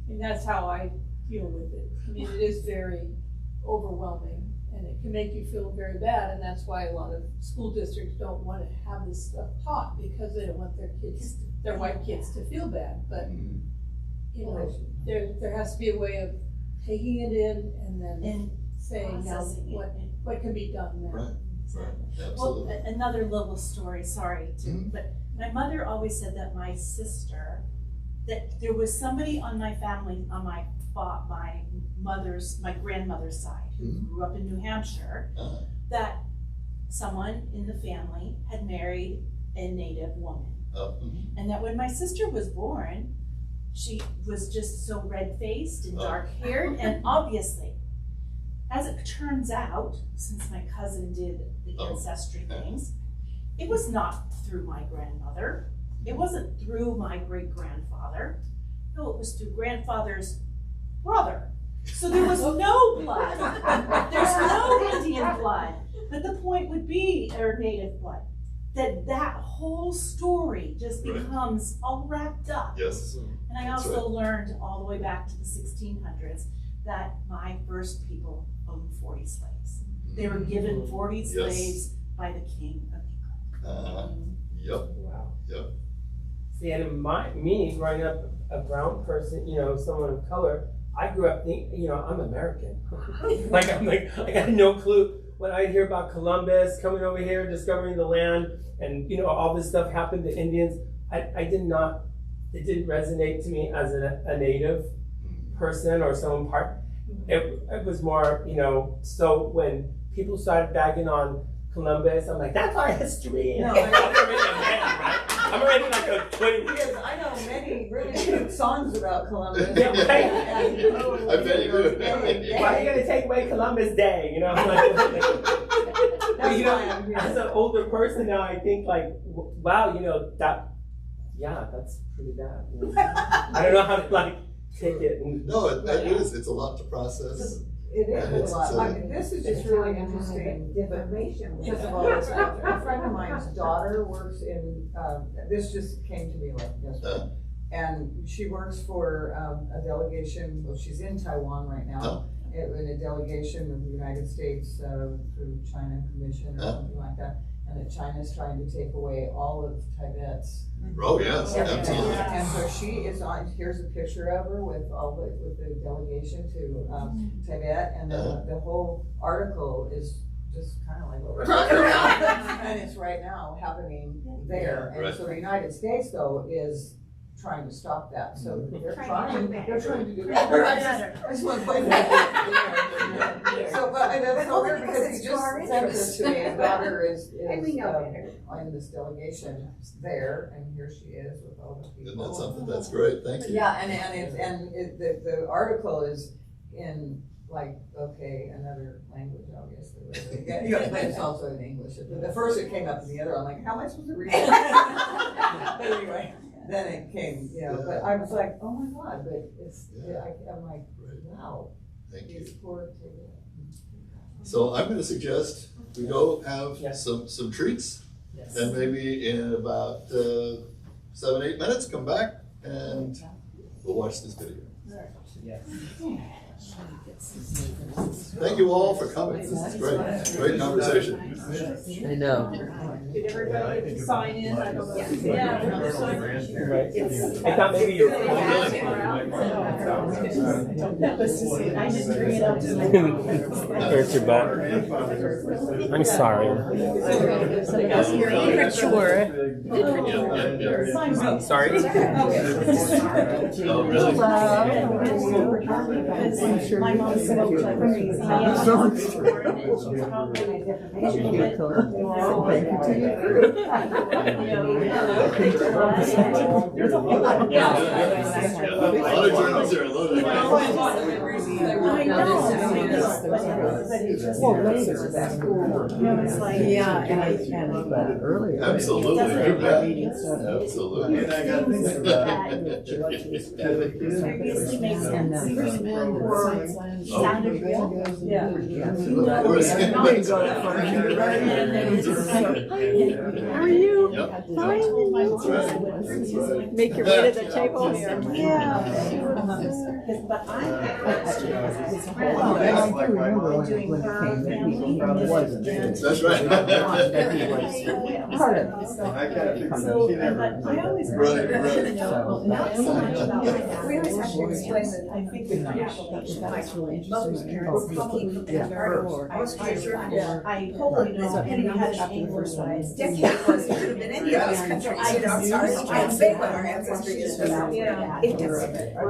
And that's how I deal with it. I mean, it is very overwhelming, and it can make you feel very bad, and that's why a lot of school districts don't want to have this stuff taught, because they don't want their white kids to feel bad. But you know, there has to be a way of taking it in and then saying now what can be done now. Right. Absolutely. Well, another little story, sorry, but my mother always said that my sister, that there was somebody on my family, on my grandmother's side, who grew up in New Hampshire, that someone in the family had married a native woman. And that when my sister was born, she was just so red-faced and dark-haired, and obviously, as it turns out, since my cousin did the ancestry things, it was not through my grandmother. It wasn't through my great-grandfather. No, it was through grandfather's brother. So there was no blood. There's no Indian blood. But the point would be, or native blood, that whole story just becomes all wrapped up. Yes. And I also learned all the way back to the 1600s that my first people owned 40 slaves. They were given 40 slaves by the King of England. Yep. Wow. Yep. See, and me growing up a brown person, you know, someone of color, I grew up thinking, you know, I'm American. I got no clue. When I hear about Columbus coming over here, discovering the land, and you know, all this stuff happened to Indians, it didn't resonate to me as a native person or someone part. It was more, you know, so when people started bagging on Columbus, I'm like, that's our history. No, I'm already like a 20 years. I know many really cute songs about Columbus. Yeah, right. I bet you do. Why are you gonna take away Columbus Day? You know, you know, as an older person now, I think like, wow, you know, that's pretty bad. You know? I don't know how to like take it. No, it is. It's a lot to process. It is a lot. I mean, this is just really interesting. First of all, a friend of mine's daughter works in, this just came to me like yesterday. And she works for a delegation, well, she's in Taiwan right now, in a delegation of the United States through China Commission or something like that. And that China's trying to take away all of Tibet's. Oh, yes, absolutely. And so she is on, here's a picture of her with the delegation to Tibet, and the whole article is just kind of like what we're talking about. And it's right now happening there. And so the United States, though, is trying to stop that. So they're trying to do better. I just want to point that out. So, but that's so weird because he just sent this to me. His daughter is in this delegation there, and here she is with all the people. Isn't that something? That's great. Thank you. Yeah, and the article is in like, okay, another language, obviously. Yeah, but it's also in English. The first it came up in the other, I'm like, how am I supposed to read it? But anyway, then it came, you know, but I was like, oh my God, but it's, I'm like, wow. Thank you. These poor kids. So I'm gonna suggest we go have some treats, Yes. and maybe in about 7-8 minutes, come back and we'll watch this video. Yes. Thank you all for coming. This is great. Great conversation. I know. Did everybody get to sign in? I don't know. Yeah. we're gonna sign in. Right. I thought maybe you were. I just bring it up to my. Hurt your butt. I'm sorry. You're immature. Sorry. Oh, really? My mom smoked like crazy. A lot of journals are loaded. Yeah, and I earlier. Absolutely. Absolutely. How are you? Yep. Fine. Make your way to the table here. Yeah. But I I do remember when it came, he wasn't. That's right. Part of it. but I always Right. So not so much about my dad. We always have to explain that. I think the application, That's really most interesting. parents probably Yeah. I hope, you know, depending on how the English was. Decade was, it could have been any of those countries, you know, I'm sorry, I can't say what our ancestors used to do. Yeah. It was,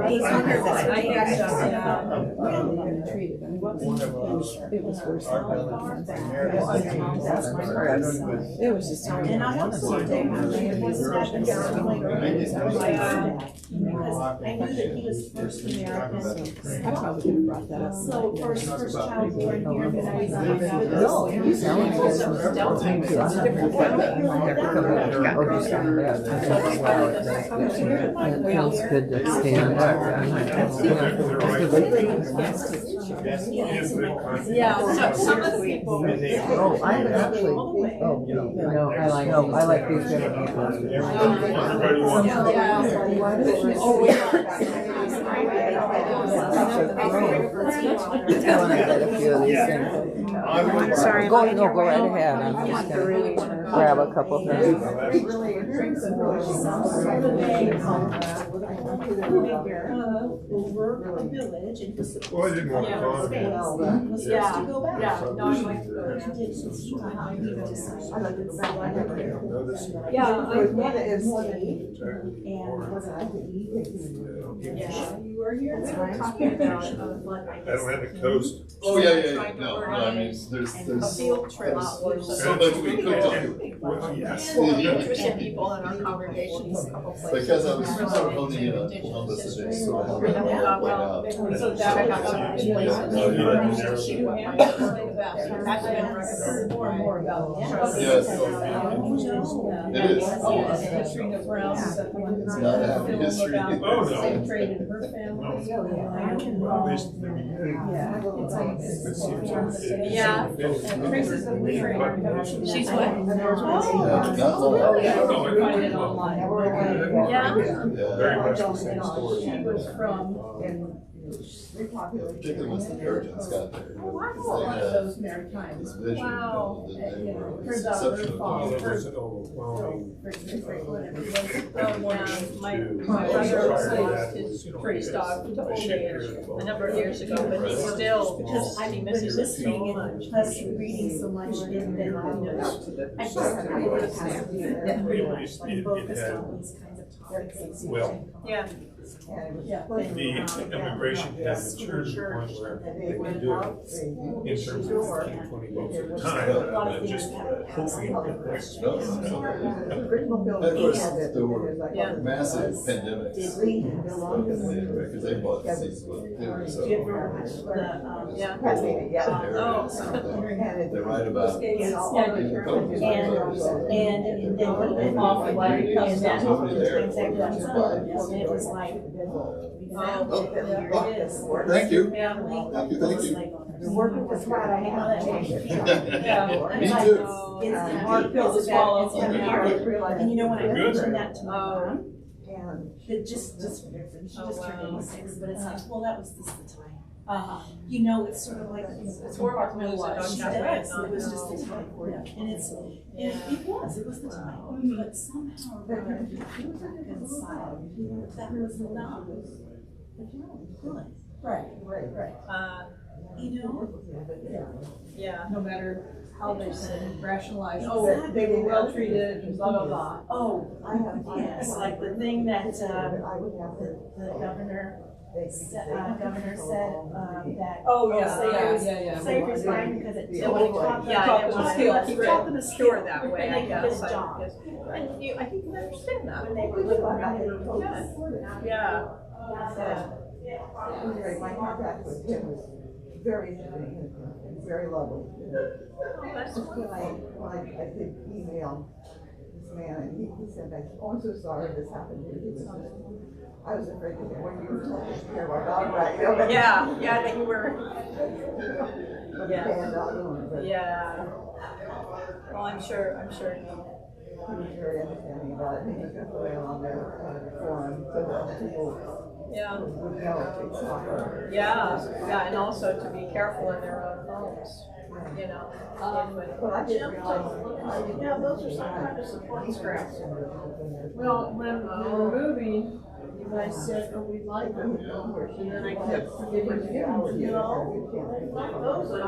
he's under that. I guess, It was worse It It was just. And I also think it was happened because I knew that he was first American. I probably could have brought that up. So first child born here, then I was No, he's telling me this was different. It feels good to stand Yeah, some of the people. Oh, I actually, no, I like these different I'm sorry. Go right ahead. I'm just gonna grab a couple things. Over a village and was supposed Well, I didn't want to call him. was supposed to go back. Yeah, no, I'd like to go. Yeah, What is and you were here. We were talking about flood. I don't have a coast. Oh, yeah. No, I mean, there's A field trip. so much we could do. Well, yes. Interested people in our congregations, a couple places. Because I was sort of honing in on this today, so I And then we thought, well, so check out some of these places to see what might be the best. That's been recommended more and more about. Yes. It is. History of Brown. It's not a happy history. Oh, no. Slave trade in her family. Yeah. Traces of the trade. She's what? Oh, Find it online. Yeah. Very much the same story. She was from. Particularly once the Puritans got there. Those Maritimes. This vision, Wow. that they were Turns out her exceptional. father. It was an overwhelming. My brother lost his priest dog to old age a number of years ago, but he still, Because he I've been misses it so listening much. and plus reading so much and then, I just really have to be that pretty much like focused on these kinds of topics. Well, Yeah. The immigration has matured to the point where they can do it in terms of 15, 20 votes at a time, and just hoping that there's And of course, there were massive pandemics. Because they bought seats with it too, so. They write about. And then often like comes down to the transaction fund, and it was like, here it is. Thank you. Family. Thank you. Working with what I have. Me too. It's hard pill to swallow. And you know, when I mentioned that to my mom, it just she just turned 86, but it's like, well, that was just the time. You know, it's sort of like, it's more about what she does. It was just the time for it. And it was the time. But somehow around inside, that was not good. Right. You know? Yeah. No matter how they said, rationalize, Oh, they were well treated, and blah, blah, blah. Oh, yes, like the thing that the governor said that. Oh, yeah, Safe is fine because it Yeah. taught them a skill that way, and I they could guess. get a job. And you, I think you understand that. When they were little. Yeah. My contact with him was very interesting and very lovely. When I did email this man, and he said, "Oh, I'm so sorry this happened to you." I was afraid to when you were taking care of our dog, right? You know, Yeah, I think you were. Yeah. Well, I'm sure. He was very understanding about it. He was going to put it on their forum so that people would know it's not her. Yeah, and also to be careful in their own homes, you know. But I didn't realize. Yeah, those are some kind of support scraps. Well, when we were moving, you guys said, "Oh, we like it," and then I kept forgetting to give them to you all. Those are,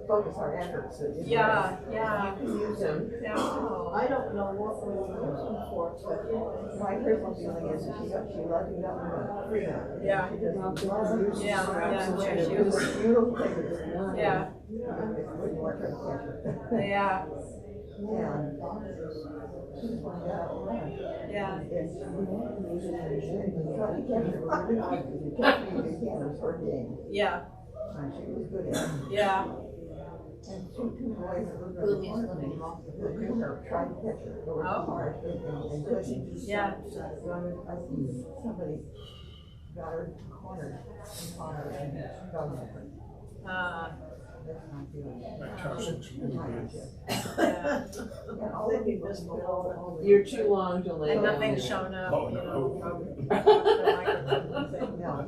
Focus our efforts. Yeah. you can use them. Yeah. I don't know what we were using for, but My personal feeling is that she loves you nothing but freedom. Yeah. She doesn't Yeah. She was a beautiful thing. Yeah. It wouldn't work for the camper. Yeah. Yeah. She just wanted to get out and run. Yeah. Yes. You can't use her game. Yeah. And she was good at it. Yeah. And two boys that lived around the corner from her tried to catch her. They were too hard and couldn't. Yeah. So I see somebody got her cornered and caught her and got her. That's not feeling. And all the people all the you're too long to lay And down. nothing's shown up, Oh, you no. know, from the microphone. I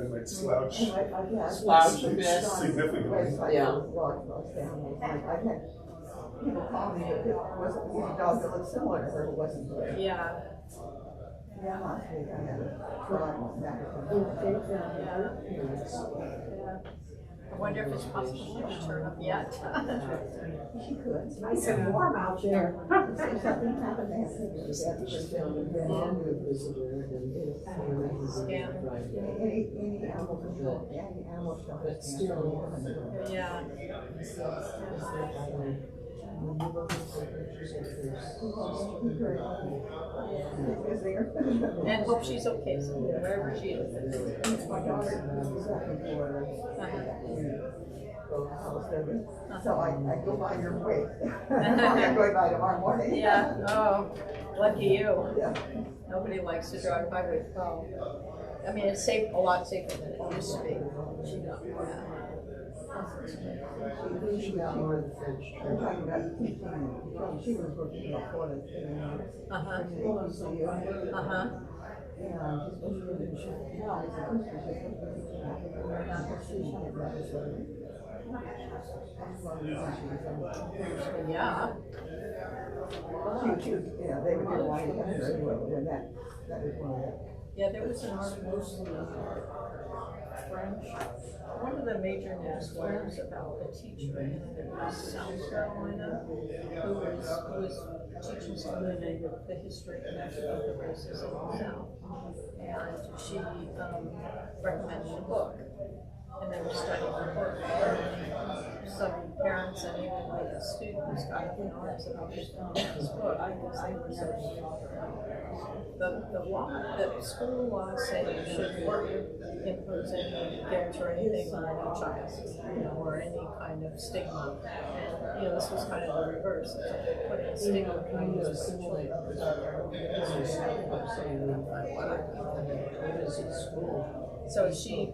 might slouch Slouch a bit. significantly. Yeah. I've had people call me that it wasn't, a dog that looked similar to her, but wasn't her. Yeah. Yeah, last week I had a frog back. I wonder if it's possible she would turn up yet. She could. It's nice and warm out there. If something happened, they have to any animal control, any animal shelter. Yeah. And hope she's okay, so wherever she is. My daughter so I go by your way. I'm going by tomorrow morning. Yeah, oh, lucky you. Yeah. Nobody likes to drive by with, I mean, it's safe, a lot safer than it used to be. She got more than finished. I'm talking about teaching. She was working in Florida. Yeah. Yeah, they would do wine and anyway, and that is one of the. Yeah, there was an article French. One of the major news was about a teacher in South Carolina who was teaching some of the history of the racism in the South. And she recommended a book. And they were studying the book. And some parents and even the students got up in arms about this book because they were so the school law said you shouldn't impose any guilt or anything on any child, or any kind of stigma. And this was kind of the reverse. It's like putting a stigma on those children. So she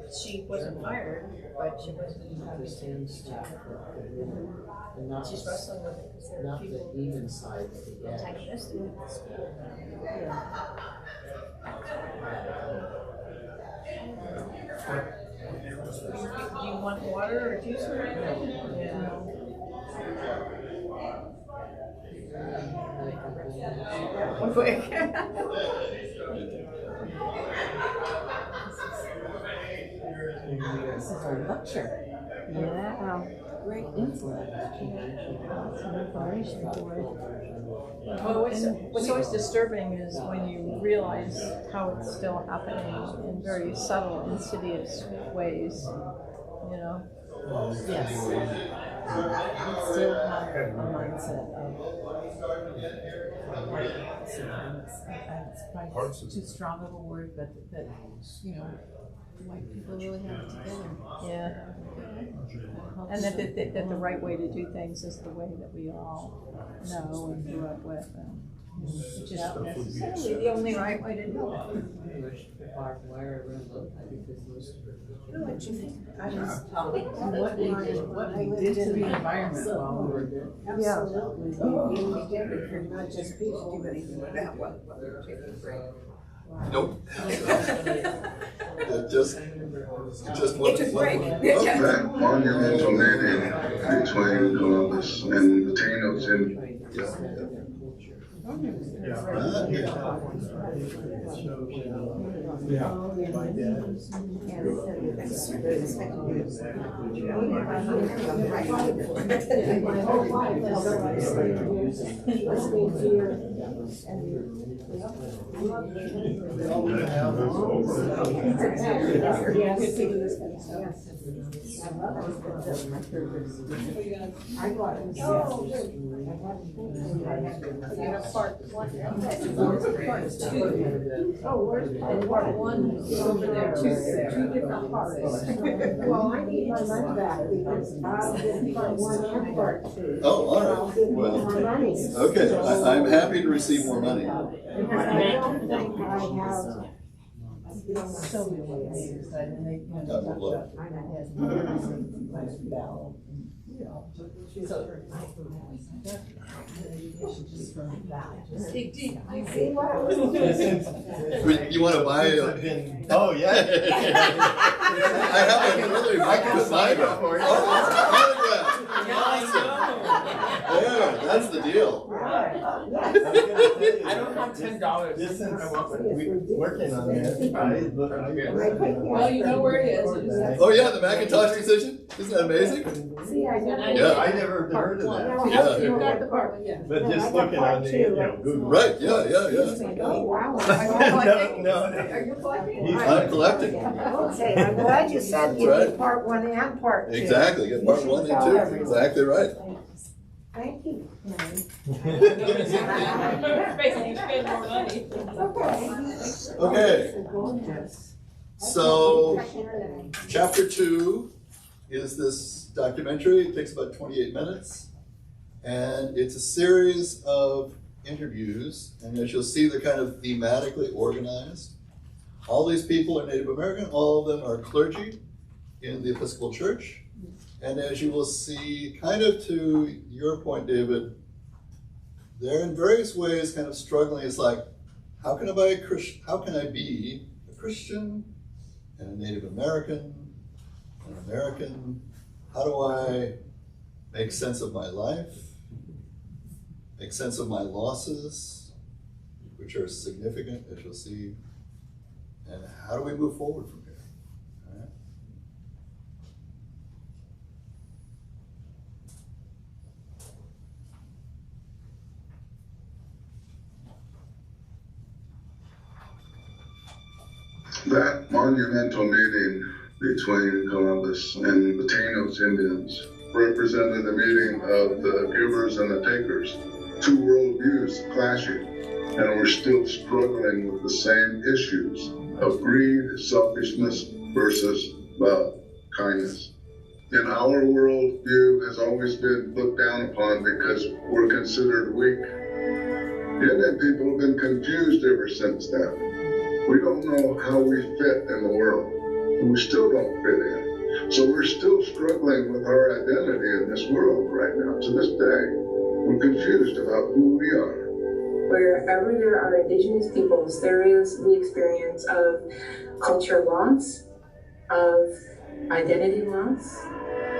wasn't fired, but she wasn't. She's wrestling with it because there are people antagonistic at the school. Do you want water or juice or anything? Yeah. One quick. This is our lecture. Yeah. Great influence. Some information for it. Well, what's always disturbing is when you realize how it's still happening in very subtle, insidious ways, Yes. We still have a mindset of, probably too strong of a word, but that, white people really have it together. Yeah. And that the right way to do things is the way that we all know and grew up with. It's just not necessarily the only right way to do it. What you think? I was talking what we did to the environment while we were there. Absolutely. We did not just people do anything about what we're taking break. Nope. just one. It's a break. That monumental landing between Columbus and the Taínos and Part one is over there, two different parts. Well, I need my money back because I'll get part one and part two. Oh, all right. I'll get Well, my money. okay. I'm happy to receive more money. Because I don't think I have. So many ways, and they, God will love. You want to buy a... Oh, yeah. I have another. I can sign it for you. Yeah, that's the deal. I don't have $10. This is, we're working on that. Well, you know where it is. Oh yeah, the Macintosh decision? Isn't that amazing? See, I never. Yeah. I never heard of that. Yeah. You got the part one, yeah. But just looking on the, Google. Right, yeah. Oh, wow. No. Are you collecting? I'm collecting. Okay, I'm glad you said you That's did part one and part two. Exactly, get part one and two. Exactly right. Thank you. Making you spend more money. Okay. So, chapter 2 is this documentary. It takes about 28 minutes. And it's a series of interviews. And as you'll see, they're kind of thematically organized. All these people are Native American. All of them are clergy in the Episcopal Church. And as you will see, kind of to your point, David, they're in various ways kind of struggling. It's like, how can I be a Christian and a Native American, an American? How do I make sense of my life, make sense of my losses, which are significant, as you'll see, and how do we move forward from here? All right? That monumental meeting between Columbus and the Taínos Indians represented a meeting of the givers and the takers, two worldviews clashing, and we're still struggling with the same issues of greed, selfishness versus love, kindness. And our worldview has always been looked down upon because we're considered weak. Indian people have been confused ever since then. We don't know how we fit in the world, and we still don't fit in. So we're still struggling with our identity in this world right now. To this day, we're confused about who we are. Wherever there are indigenous peoples, there is the experience of culture loss, of identity loss,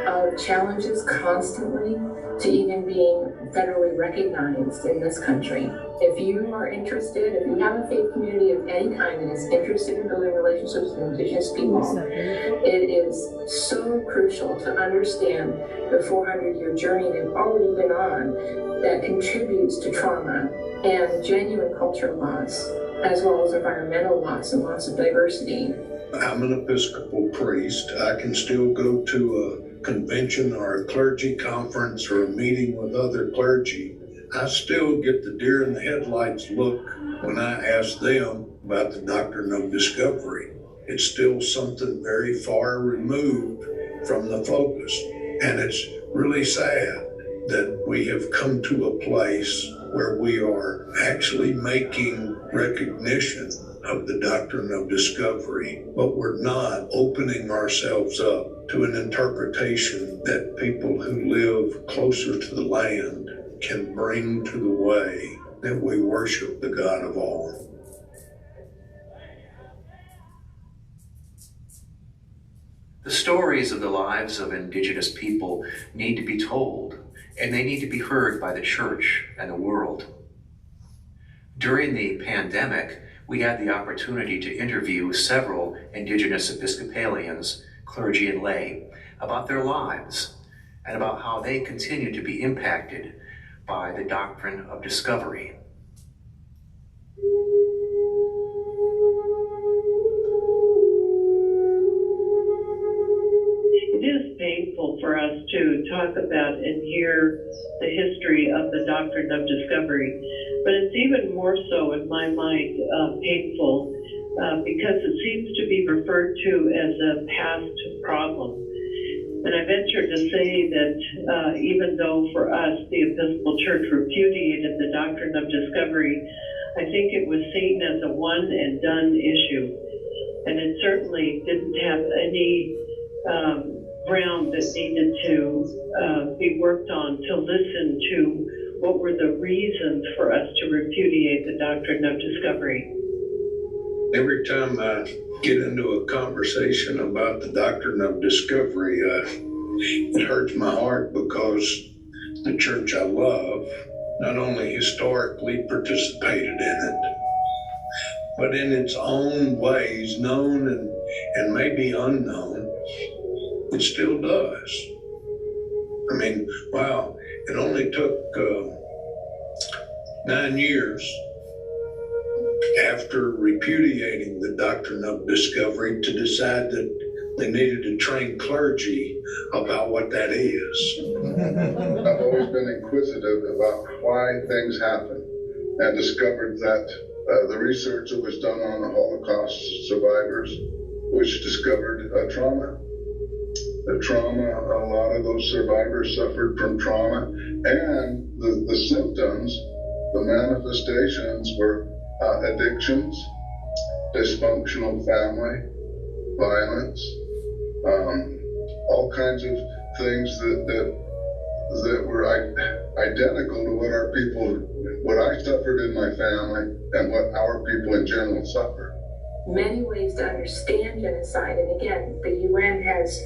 of challenges constantly to even being federally recognized in this country. If you are interested, if you have a faith community of any kind that is interested in building relationships with indigenous people, it is so crucial to understand the 400-year journey they've already been on that contributes to trauma and genuine cultural loss, as well as environmental loss and loss of diversity. I'm an Episcopal priest. I can still go to a convention or a clergy conference or a meeting with other clergy. I still get the deer in the headlights look when I ask them about the doctrine of discovery. It's still something very far removed from the focus. And it's really sad that we have come to a place where we are actually making recognition of the doctrine of discovery, but we're not opening ourselves up to an interpretation that people who live closer to the land can bring to the way that we worship the God of all. The stories of the lives of indigenous people need to be told, and they need to be heard by the church and the world. During the pandemic, we had the opportunity to interview several indigenous Episcopalians, clergy and lay, about their lives and about how they continue to be impacted by the doctrine of discovery. It is painful for us to talk about and hear the history of the doctrine of discovery, but it's even more so in my mind painful because it seems to be referred to as a past problem. And I venture to say that even though for us the Episcopal Church repudiated the doctrine of discovery, I think it was seen as a one and done issue. And it certainly didn't have any ground that needed to be worked on to listen to what were the reasons for us to repudiate the doctrine of discovery. Every time I get into a conversation about the doctrine of discovery, it hurts my heart because the church I love not only historically participated in it, but in its own ways, known and maybe unknown, it still does. I mean, wow, it only took 9 years after repudiating the doctrine of discovery to decide that they needed to train clergy about what that is. I've always been inquisitive about why things happen and discovered that the research that was done on the Holocaust survivors, which discovered trauma. The trauma, a lot of those survivors suffered from trauma, and the symptoms, the manifestations were addictions, dysfunctional family, violence, all kinds of things that were identical to what I suffered in my family and what our people in general suffered. Many ways to understand genocide, and again, the UN has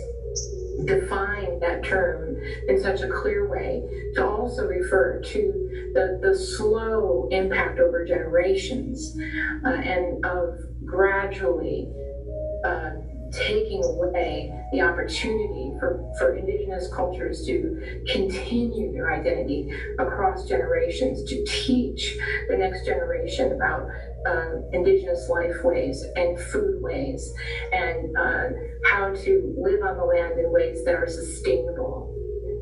defined that term in such a clear way to also refer to the slow impact over generations and of gradually taking away the opportunity for indigenous cultures to continue their identity across generations, to teach the next generation about indigenous life ways and food ways, and how to live on the land in ways that are sustainable.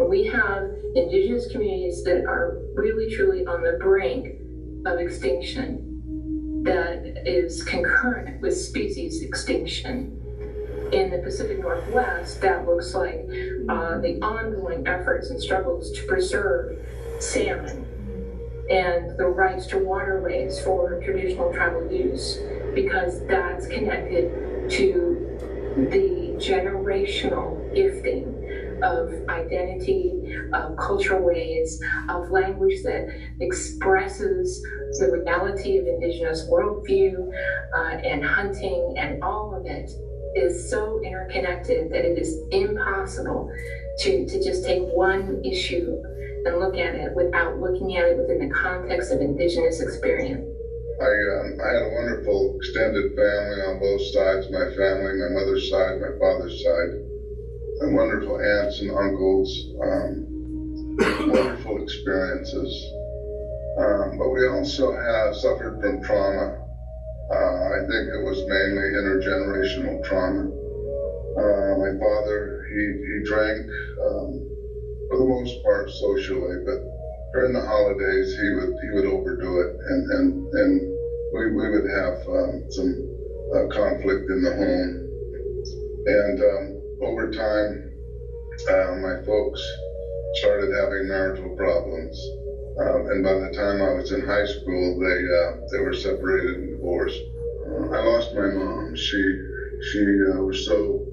We have indigenous communities that are really truly on the brink of extinction that is concurrent with species extinction. In the Pacific Northwest, that looks like the ongoing efforts and struggles to preserve salmon and the rights to waterways for traditional tribal use, because that's connected to the generational gifting of identity, of cultural ways, of language that expresses the reality of indigenous worldview and hunting, and all of it is so interconnected that it is impossible to just take one issue and look at it without looking at it within the context of indigenous experience. I had a wonderful extended family on both sides, my family, my mother's side, my father's side, and wonderful aunts and uncles, wonderful experiences. But we also have suffered from trauma. I think it was mainly intergenerational trauma. My father, he drank for the most part socially, but during the holidays he would overdo it, and we would have some conflict in the home. And over time, my folks started having marital problems. And by the time I was in high school, they were separated and divorced. I lost my mom. She was so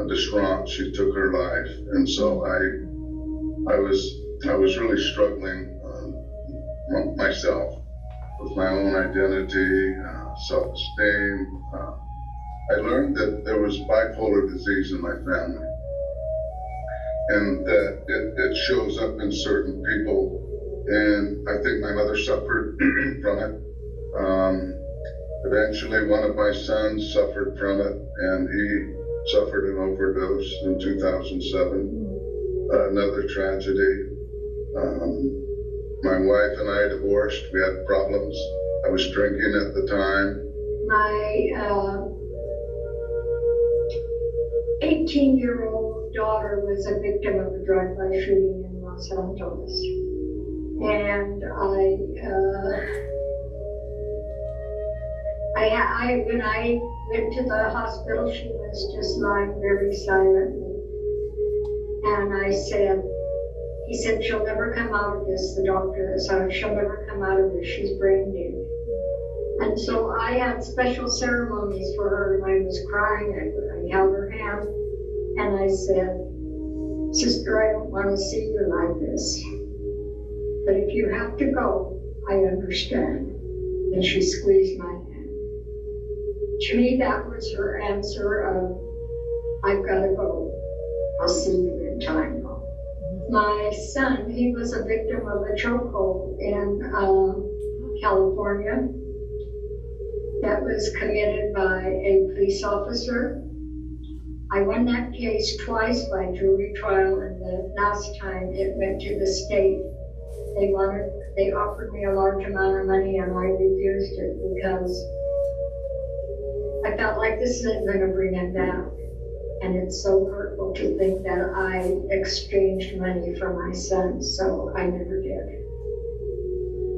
distraught. She took her life, and so I was really struggling myself with my own identity, self-esteem. I learned that there was bipolar disease in my family, and that it shows up in certain people. And I think my mother suffered from it. Eventually, one of my sons suffered from it, and he suffered an overdose in 2007. Another tragedy. My wife and I divorced. We had problems. I was drinking at the time. My 18-year-old daughter was a victim of a drive-by shooting in Los Angeles. And when I went to the hospital, she was just lying very silently. And he said, she'll never come out of this, the doctor said, she'll never come out of this, she's brain dead. And so I had special ceremonies for her, and I was crying, I held her hand, and I said, Sister, I don't want to see you like this. But if you have to go, I understand. And she squeezed my hand. To me, that was her answer of, I've got to go. I'll see you in time. My son, he was a victim of a chokehold in California that was committed by a police officer. I won that case twice by jury trial, and the last time it went to the state. They offered me a large amount of money, and I refused it because I felt like this isn't going to bring it back. And it's so hurtful to think that I exchanged money for my son, so I never did.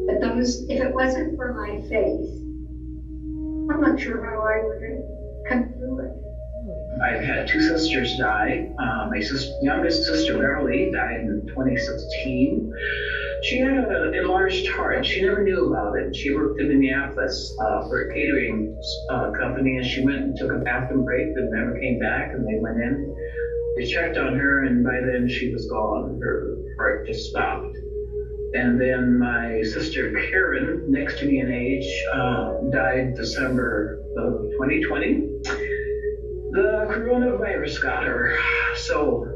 But if it wasn't for my faith, I'm not sure how I would have come through it. I've had two sisters die. My youngest sister, Beverly, died in 2016. She had an enlarged heart. She never knew about it. She worked in Minneapolis for a catering company, and she went and took a bathroom break and never came back, and they went in. They checked on her, and by then she was gone. Her heart just stopped. And then my sister Karen, next to me in age, died December of 2020. The coronavirus got her. So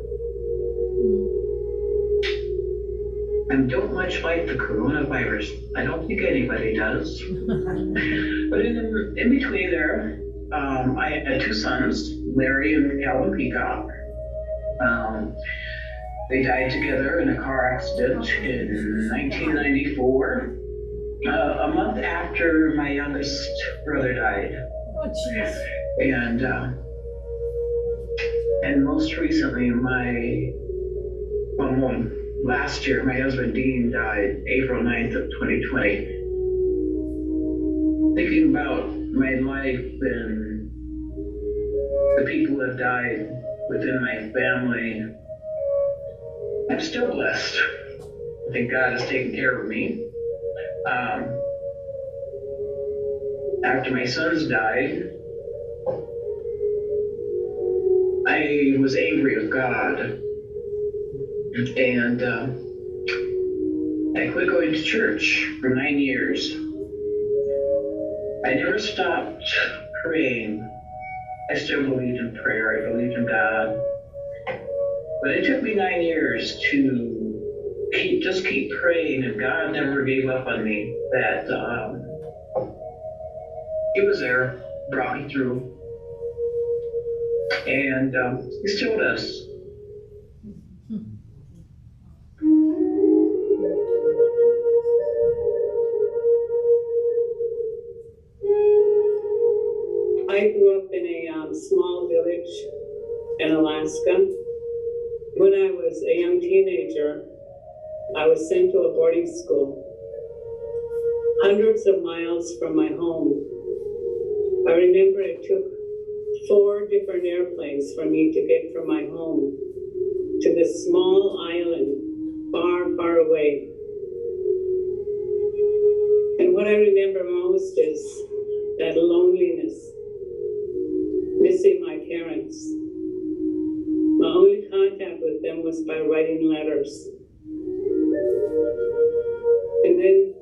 I don't much like the coronavirus. I don't think anybody does. But in between there, I had two sons, Larry and Calvin Peacock. They died together in a car accident in 1994, a month after my youngest brother died. Oh, jeez. And most recently, last year, my husband Dean died April 9th of 2020. Thinking about my life and the people that died within my family, I'm still blessed. I think God has taken care of me. After my sons died, I was angry with God, and I quit going to church for 9 years. I never stopped praying. I still believed in prayer. I believed in God. But it took me 9 years to keep praying, and God never gave up on me. That He was there, brought me through, and He still does. I grew up in a small village in Alaska. When I was a young teenager, I was sent to a boarding school, hundreds of miles from my home. I remember it took 4 different airplanes for me to get from my home to this small island far, far away. And what I remember most is that loneliness, missing my parents. My only contact with them was by writing letters. And then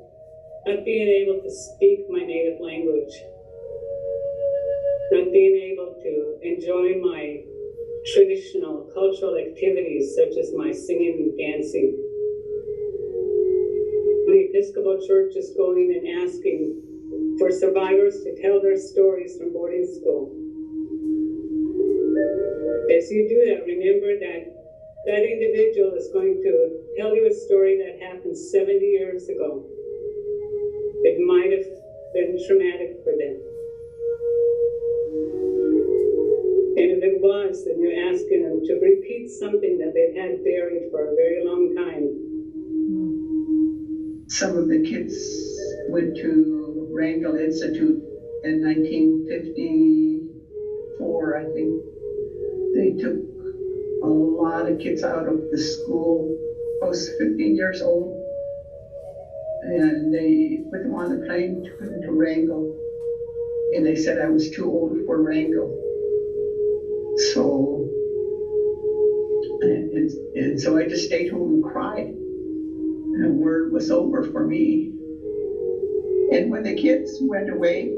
not being able to speak my native language, not being able to enjoy my traditional cultural activities such as my singing and dancing. The Episcopal Church is going and asking for survivors to tell their stories from boarding school. As you do that, remember that that individual is going to tell you a story that happened 70 years ago. It might have been traumatic for them. And if it was, then you're asking them to repeat something that they've had buried for a very long time. Some of the kids went to Wrangell Institute in 1954, I think. They took a lot of kids out of the school. I was 15 years old. And they put them on the plane, took them to Wrangell. And they said I was too old for Wrangell. So, and so I just stayed home and cried. And word was over for me. And when the kids went away,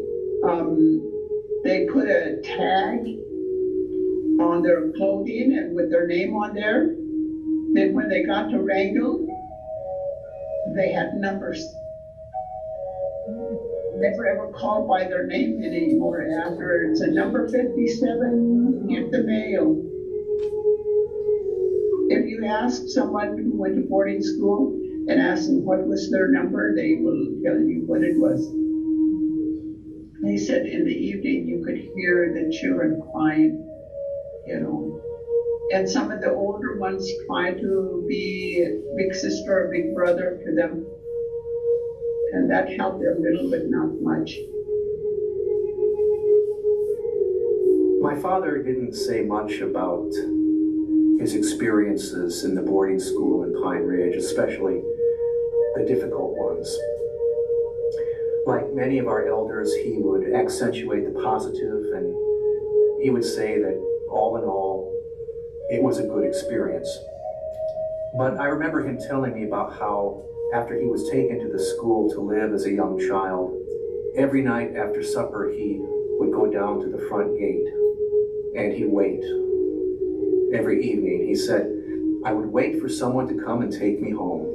they put a tag on their clothing and with their name on there. Then when they got to Wrangell, they had numbers. Never ever called by their name anymore after. It's a number 57, get the mail. If you ask someone who went to boarding school and ask them what was their number, they will tell you what it was. They said in the evening you could hear the children crying, you know. And some of the older ones tried to be a big sister or big brother to them. And that helped a little, but not much. My father didn't say much about his experiences in the boarding school in Pine Ridge, especially the difficult ones. Like many of our elders, he would accentuate the positive, and he would say that all in all, it was a good experience. But I remember him telling me about how after he was taken to the school to live as a young child, every night after supper he would go down to the front gate and he'd wait. Every evening, he said, I would wait for someone to come and take me home.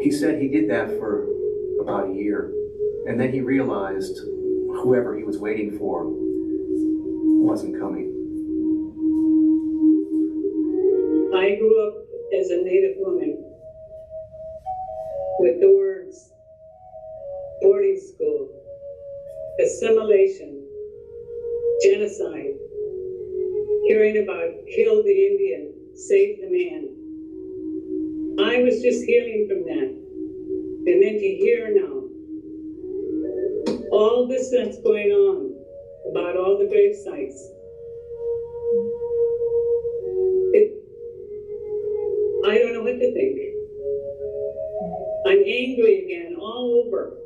He said he did that for about a year, and then he realized whoever he was waiting for wasn't coming. I grew up as a Native woman with the words boarding school, assimilation, genocide, hearing about kill the Indian, save the man. I was just healing from that. And then to hear now all this that's going on about all the grave sites, I don't know what to think. I'm angry again, all over.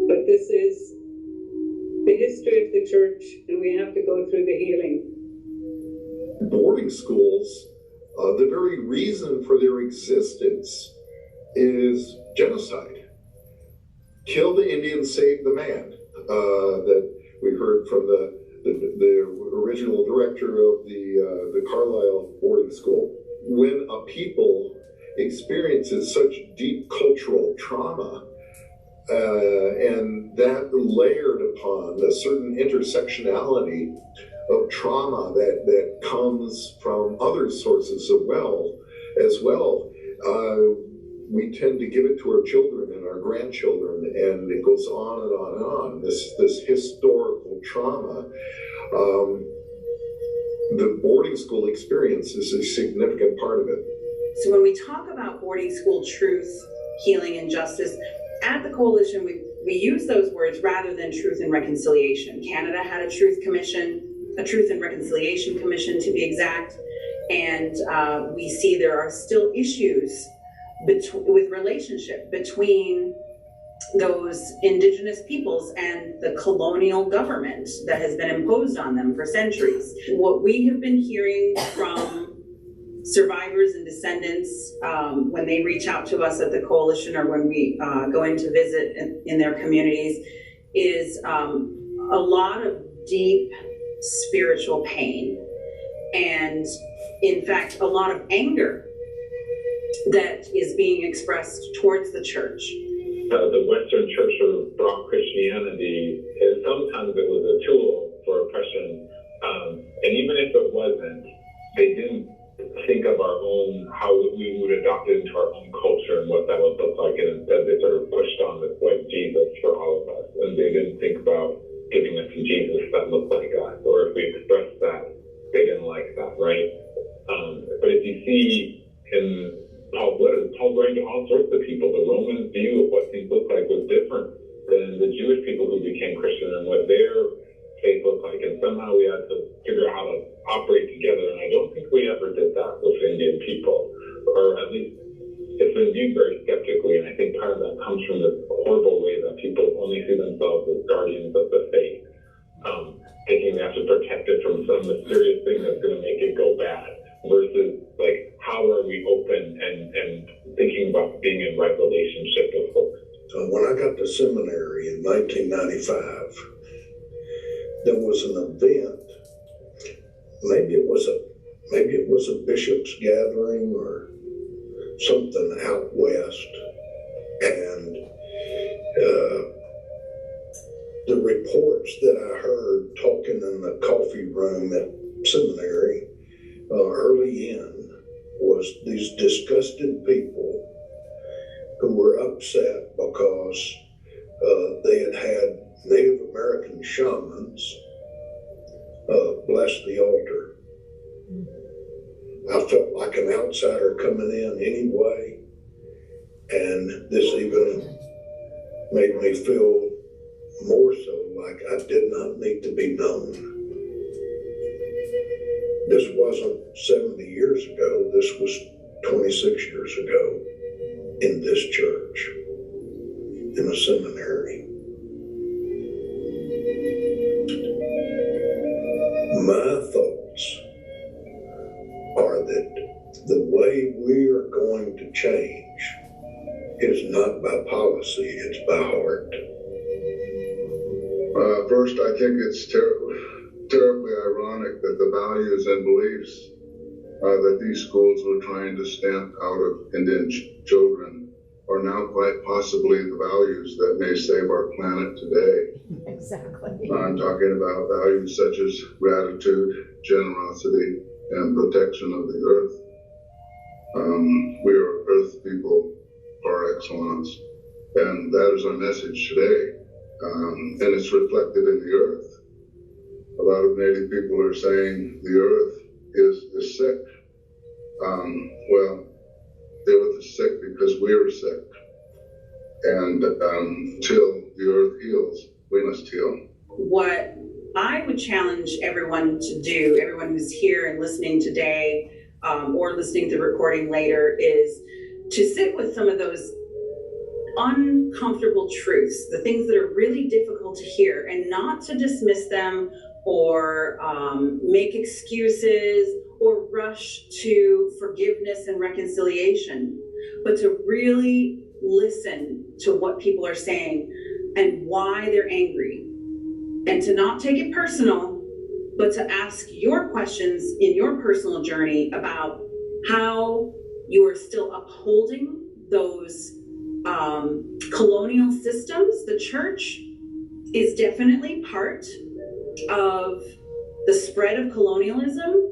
But this is the history of the church, and we have to go through the healing. Boarding schools, the very reason for their existence is genocide. Kill the Indian, save the man. That we heard from the original director of the Carlisle boarding school. When a people experiences such deep cultural trauma, and that layered upon a certain intersectionality of trauma that comes from other sources as well, we tend to give it to our children and our grandchildren, and it goes on and on and on. This historical trauma. The boarding school experience is a significant part of it. So when we talk about boarding school truth, healing, and justice, at the Coalition, we use those words rather than truth and reconciliation. Canada had a truth and reconciliation commission to be exact, and we see there are still issues with relationship between those Indigenous peoples and the colonial government that has been imposed on them for centuries. What we have been hearing from survivors and descendants when they reach out to us at the Coalition or when we go in to visit in their communities is a lot of deep spiritual pain and, in fact, a lot of anger that is being expressed towards the church. The Western Church brought Christianity, and sometimes it was a tool for oppression, and even if it wasn't, they didn't think of our own, how we would adopt it into our own culture and what that would look like, and instead they sort of pushed on this white Jesus for all of us, and they didn't think about giving us a Jesus that looked like us, or if we expressed that, they didn't like that, right? But if you see in Paul going to all sorts of people, the Roman view of what things look like was different than the Jewish people who became Christian and what their faith looked like, and somehow we had to figure out how to operate together, and I don't think we ever did that with Indian people, or at least it's been viewed very skeptically, and I think part of that comes from this horrible way that people only see themselves as guardians of the faith, thinking they have to protect it from some mysterious thing that's going to make it go bad, versus like, how are we open and thinking about being in right relationship with folks? When I got to seminary in 1995, there was an event. Maybe it was a bishop's gathering or something out west, and the reports that I heard talking in the coffee room at seminary early in was these disgusted people who were upset because they had Native American shamans bless the altar. I felt like an outsider coming in anyway, and this even made me feel more so like I did not need to be known. This wasn't 70 years ago, this was 26 years ago in this church, in a seminary. My thoughts are that the way we are going to change is not by policy, it's by heart. First, I think it's terribly ironic that the values and beliefs that these schools were trying to stamp out of Indian children are now quite possibly the values that may save our planet today. Exactly. I'm talking about values such as gratitude, generosity, and protection of the earth. We are earth people par excellence, and that is our message today, and it's reflected in the earth. A lot of Native people are saying the earth is sick. Well, the earth is sick because we're sick, and till the earth heals, we must heal. What I would challenge everyone to do, everyone who's here and listening today, or listening to the recording later, is to sit with some of those uncomfortable truths, the things that are really difficult to hear, and not to dismiss them or make excuses or rush to forgiveness and reconciliation, but to really listen to what people are saying and why they're angry, and to not take it personal, but to ask your questions in your personal journey about how you are still upholding those colonial systems. The church is definitely part of the spread of colonialism,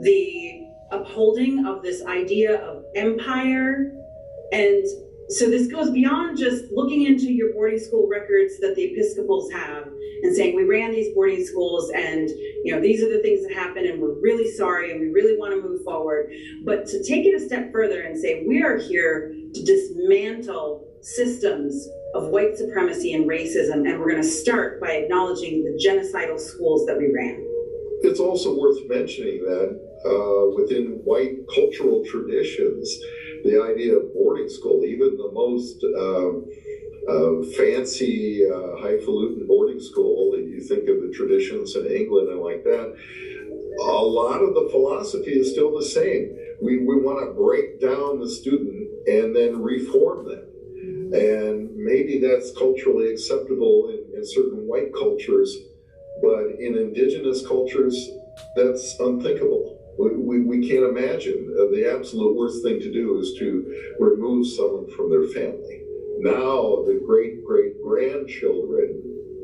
the upholding of this idea of empire. And so this goes beyond just looking into your boarding school records that the Episcopals have and saying, we ran these boarding schools and these are the things that happened and we're really sorry and we really want to move forward. But to take it a step further and say, we are here to dismantle systems of white supremacy and racism, and we're going to start by acknowledging the genocidal schools that we ran. It's also worth mentioning that within white cultural traditions, the idea of boarding school, even the most fancy, highfalutin boarding school, and you think of the traditions in England and like that, a lot of the philosophy is still the same. We want to break down the student and then reform them. And maybe that's culturally acceptable in certain white cultures, but in indigenous cultures, that's unthinkable. We can't imagine. The absolute worst thing to do is to remove someone from their family. Now the great-great-grandchildren,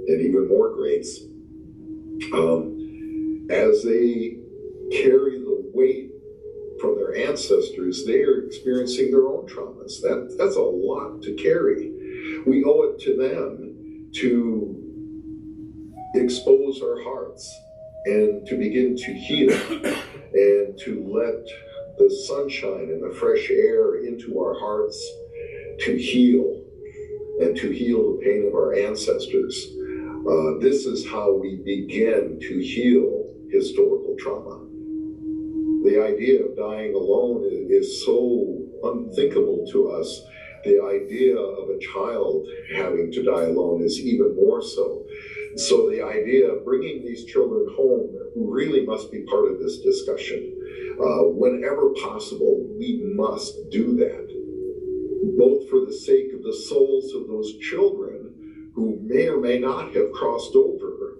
and even more greats, as they carry the weight from their ancestors, they are experiencing their own traumas. That's a lot to carry. We owe it to them to expose our hearts and to begin to heal and to let the sunshine and the fresh air into our hearts to heal and to heal the pain of our ancestors. This is how we begin to heal historical trauma. The idea of dying alone is so unthinkable to us. The idea of a child having to die alone is even more so. So the idea of bringing these children home really must be part of this discussion. Whenever possible, we must do that, both for the sake of the souls of those children who may or may not have crossed over,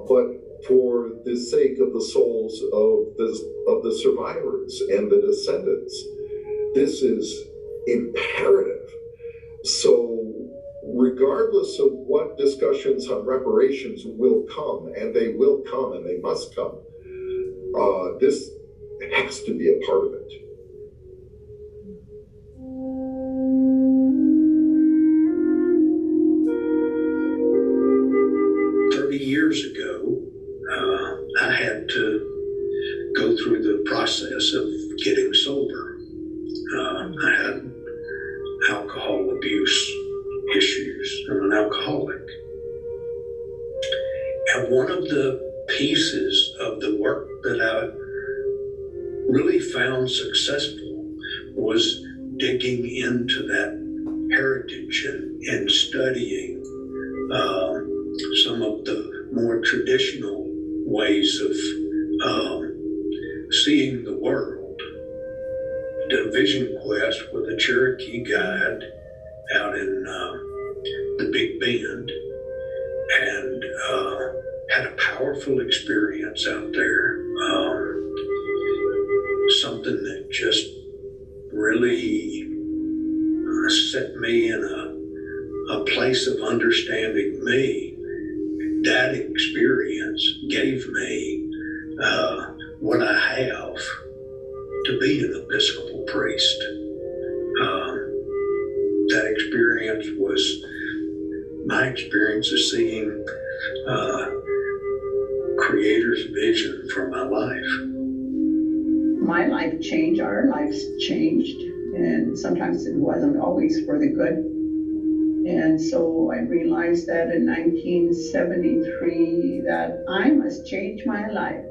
but for the sake of the souls of the survivors and the descendants. This is imperative. So regardless of what discussions on reparations will come, and they will come and they must come, this has to be a part of it. Years ago, I had to go through the process of getting sober. I had alcohol abuse issues. I'm an alcoholic. And one of the pieces of the work that I really found successful was digging into that heritage and studying some of the more traditional ways of seeing the world. Did a vision quest with a Cherokee guide out in the Big Bend, and had a powerful experience out there. something that just really set me in a place of understanding me. That experience gave me what I have to be an Episcopal priest. That experience was my experience of seeing Creator's vision for my life. My life changed, our lives changed, and sometimes it wasn't always for the good. And so I realized that in 1973 that I must change my life.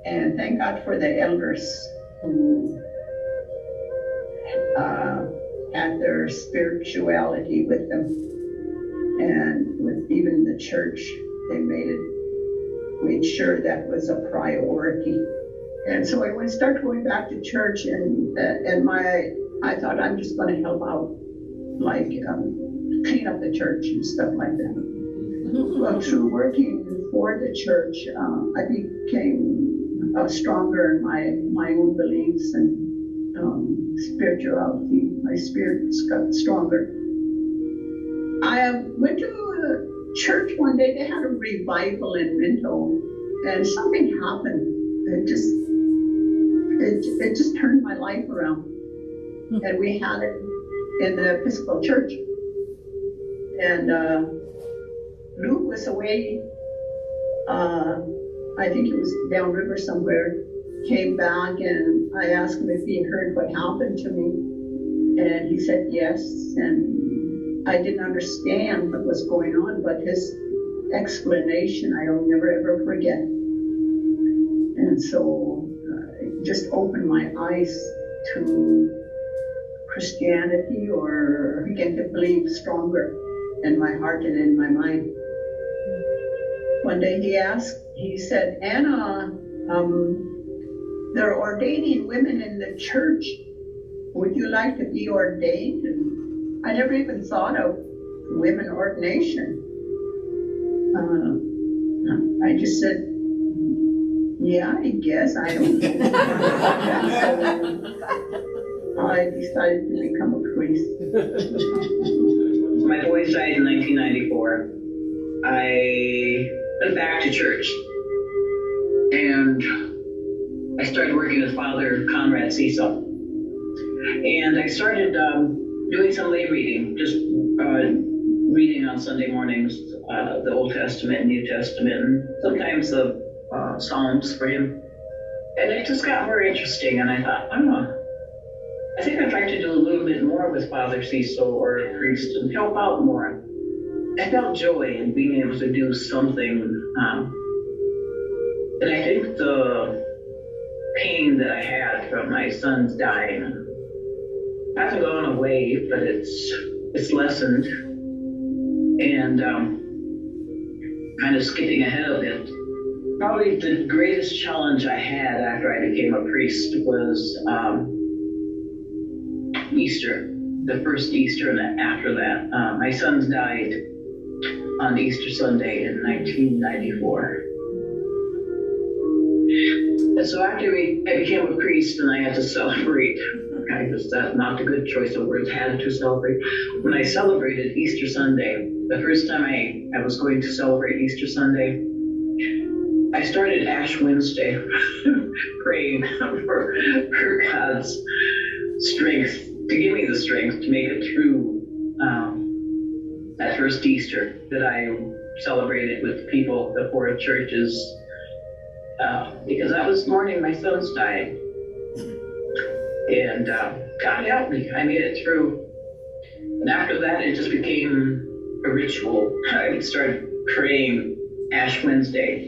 And thank God for the elders who had their spirituality with them. And with even the church, they made sure that was a priority. And so I would start going back to church, and I thought I'm just going to help out, like clean up the church and stuff like that. Well, through working for the church, I became stronger in my own beliefs and spirituality. My spirits got stronger. I went to a church one day. They had a revival in Minto, and something happened. It just turned my life around. And we had it in the Episcopal Church. And Luke was away, I think it was downriver somewhere, came back, and I asked him if he heard what happened to me. And he said yes, and I didn't understand what was going on, but his explanation I'll never ever forget. And so it just opened my eyes to Christianity, or began to believe stronger in my heart and in my mind. One day he said, Anna, they're ordaining women in the church. Would you like to be ordained? And I never even thought of women ordination. I just said, yeah, I guess. I don't know. So I decided to become a priest. My boys died in 1994. I went back to church, and I started working with Father Conrad Cecil. And I started doing some lay reading, just reading on Sunday mornings, the Old Testament and New Testament, and sometimes the Psalms for him. And it just got more interesting, and I thought, I think I'd like to do a little bit more with Father Cecil or a priest and help out more. I felt joy in being able to do something. And I think the pain that I had from my son's dying hasn't gone away, but it's lessened. And kind of skipping ahead of it, probably the greatest challenge I had after I became a priest was Easter, the first Easter, and after that. My sons died on Easter Sunday in 1994. And so after I became a priest and I had to celebrate, I guess that's not a good choice of words, had to celebrate. When I celebrated Easter Sunday, the first time I was going to celebrate Easter Sunday, I started Ash Wednesday praying for God's strength, to give me the strength to make it through that first Easter that I celebrated with people, the four churches, because that was the morning my sons died. And God helped me. I made it through. And after that, it just became a ritual. I would start praying Ash Wednesday.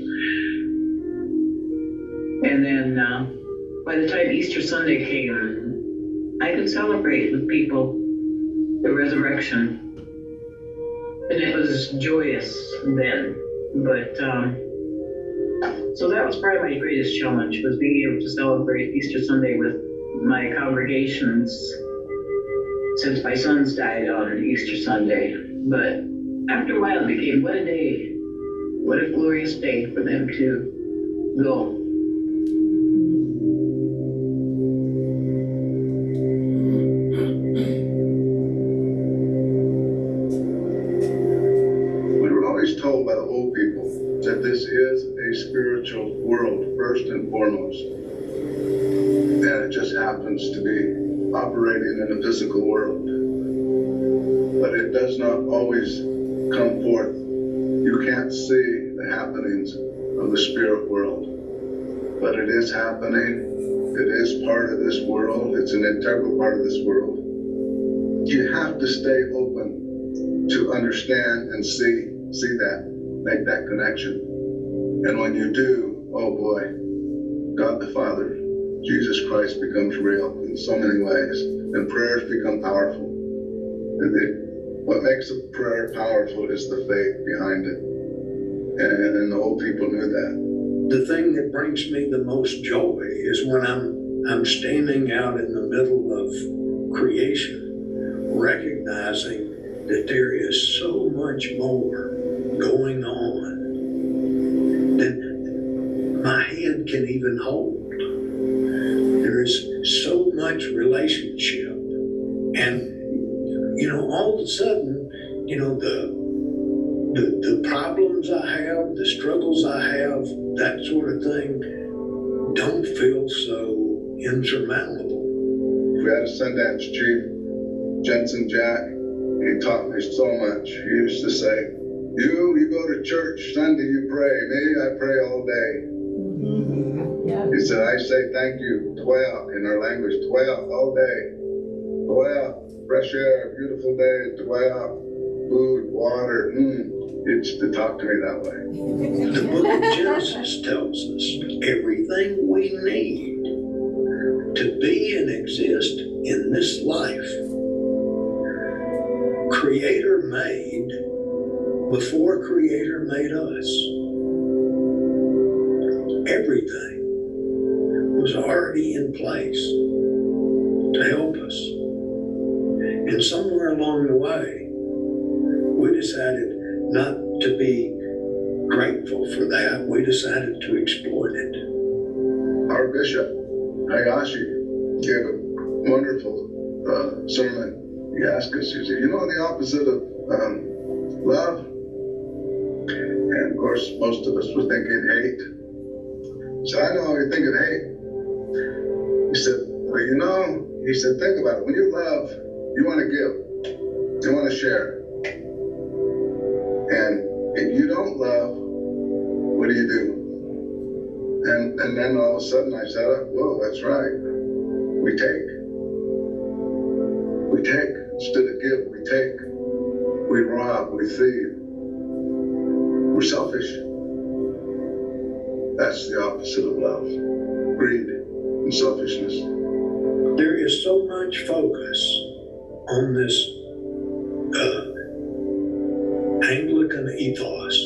And then by the time Easter Sunday came, I could celebrate with people the resurrection. And it was joyous then. But so that was probably my greatest challenge, was being able to celebrate Easter Sunday with my congregations, since my sons died on Easter Sunday. But after a while it became, what a day, what a glorious day for them to go. that this is a spiritual world, first and foremost. And it just happens to be operating in a physical world. But it does not always come forth. You can't see the happenings of the spirit world. But it is happening. It is part of this world. It's an integral part of this world. You have to stay open to understand and see that, make that connection. And when you do, oh boy, God the Father, Jesus Christ becomes real in so many ways, and prayers become powerful. What makes a prayer powerful is the faith behind it. And the old people knew that. The thing that brings me the most joy is when I'm standing out in the middle of creation, recognizing that there is so much more going on than my head can even hold. There is so much relationship, and all of a sudden, the problems I have, the struggles I have, that sort of thing, don't feel so insurmountable. We had a Sundance chief, Jensen Jack. He taught me so much. He used to say, you go to church Sunday, you pray. Me, I pray all day. Mm-hmm. Yeah. He said, I say thank you, 12, in our language, 12, all day. 12, fresh air, beautiful day, 12, food, water, He used to talk to me that way. The book of Genesis tells us everything we need to be and exist in this life, Creator made before Creator made us. Everything was already in place to help us. And somewhere along the way, we decided not to be grateful for that. We decided to exploit it. Our bishop, Hayashi, gave a wonderful sermon. He asked us, he said, the opposite of love? And of course, most of us were thinking hate. So I know you're thinking hate. He said, he said, think about it. When you love, you want to give. You want to share. And if you don't love, what do you do? And then all of a sudden I said, whoa, that's right. We take. We take. Instead of give, we take. We rob, we thieve. We're selfish. That's the opposite of love. Greed and selfishness. There is so much focus on this Anglican ethos.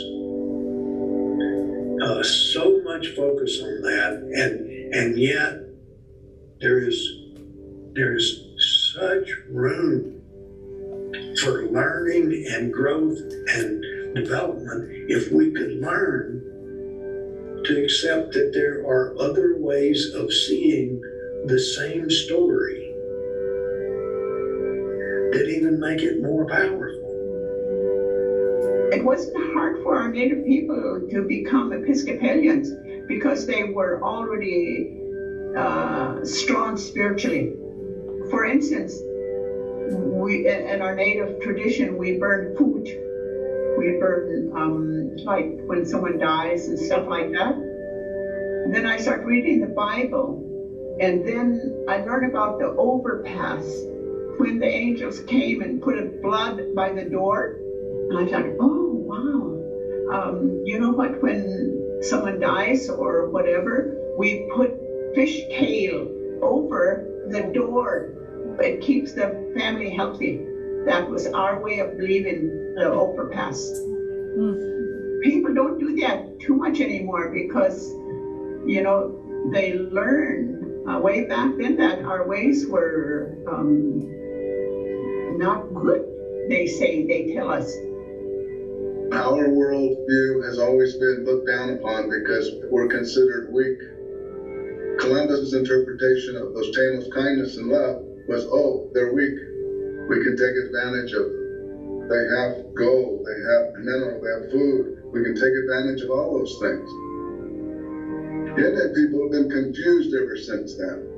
So much focus on that, and yet there is such room for learning and growth and development if we could learn to accept that there are other ways of seeing the same story that even make it more powerful. It wasn't hard for our Native people to become Episcopalians because they were already strong spiritually. For instance, we in our Native tradition, we burn food. We burn, like when someone dies and stuff like that. And then I start reading the Bible, and then I learn about the overpass, when the angels came and put a blood by the door. And I thought, oh, wow. You know what, when someone dies or whatever, we put fish tail over the door. It keeps the family healthy. That was our way of believing the overpass. People don't do that too much anymore because, they learn way back then that our ways were not good, they tell us. Our worldview has always been looked down upon because we're considered weak. Columbus's interpretation of those Taino's kindness and love was, they're weak. We can take advantage of them. They have gold, they have mineral, they have food. We can take advantage of all those things. Yet that people have been confused ever since then.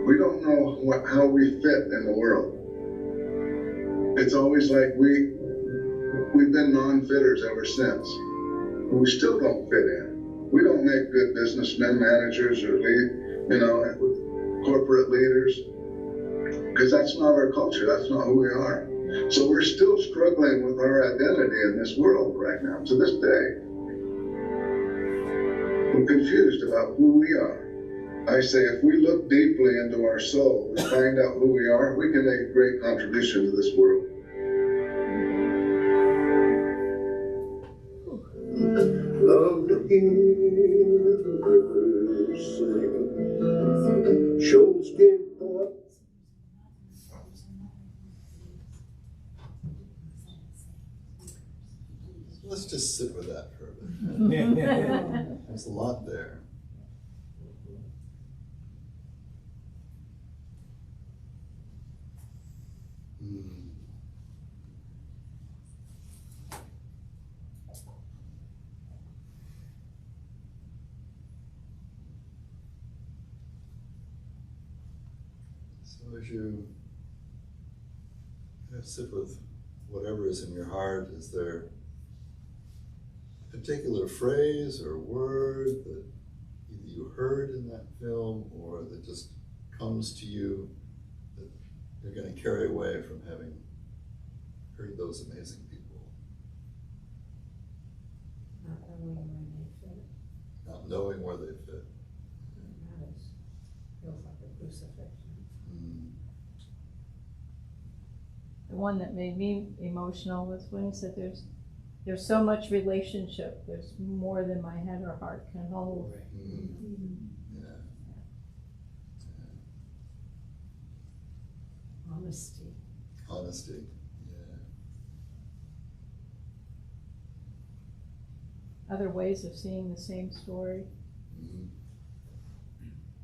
We don't know how we fit in the world. It's always like we've been non-fitters ever since. We still don't fit in. We don't make good businessmen, managers, or corporate leaders, because that's not our culture. That's not who we are. So we're still struggling with our identity in this world right now, to this day. We're confused about who we are. I say if we look deeply into our soul and find out who we are, we can make a great contribution to this world. Love to hear the rivers sing, shoals give forth. Let's just sit with that for a bit. There's a lot there. So as you sit with whatever is in your heart, is there a particular phrase or word that either you heard in that film or that just comes to you that you're going to carry away from having heard those amazing people? Not knowing where they fit. Not knowing where they fit. Feels like a crucifixion. The one that made me emotional was when he said there's so much relationship, there's more than my head or heart can hold. Yeah. Honesty. Honesty, yeah. Other ways of seeing the same story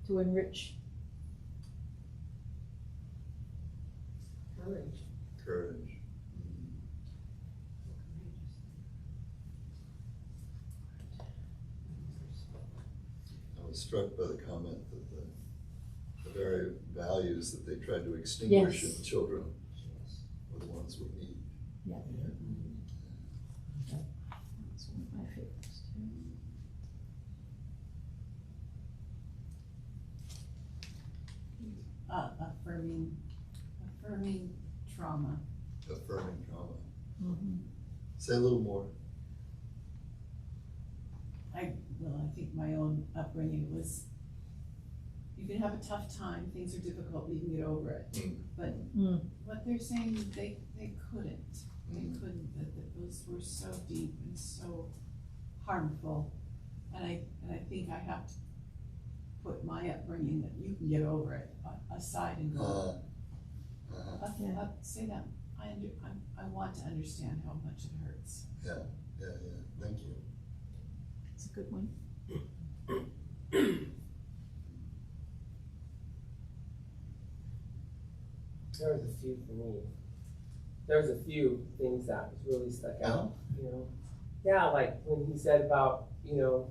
to enrich. Courage. Courage. I was struck by the comment that the very values that they tried to extinguish in children were the ones we need. Yeah. That's one of my favorites too. Affirming trauma. Affirming trauma. Mm-hmm. Say a little more. I think my own upbringing was, you can have a tough time, things are difficult, but you can get over it. But what they're saying, they couldn't. They couldn't, that those were so deep and so harmful. And I think I have to put my upbringing that you can get over it aside and go, say that, I want to understand how much it hurts. Yeah, thank you. It's a good one. There was a few for me. There was a few things that really stuck out, Yeah, like when he said about, the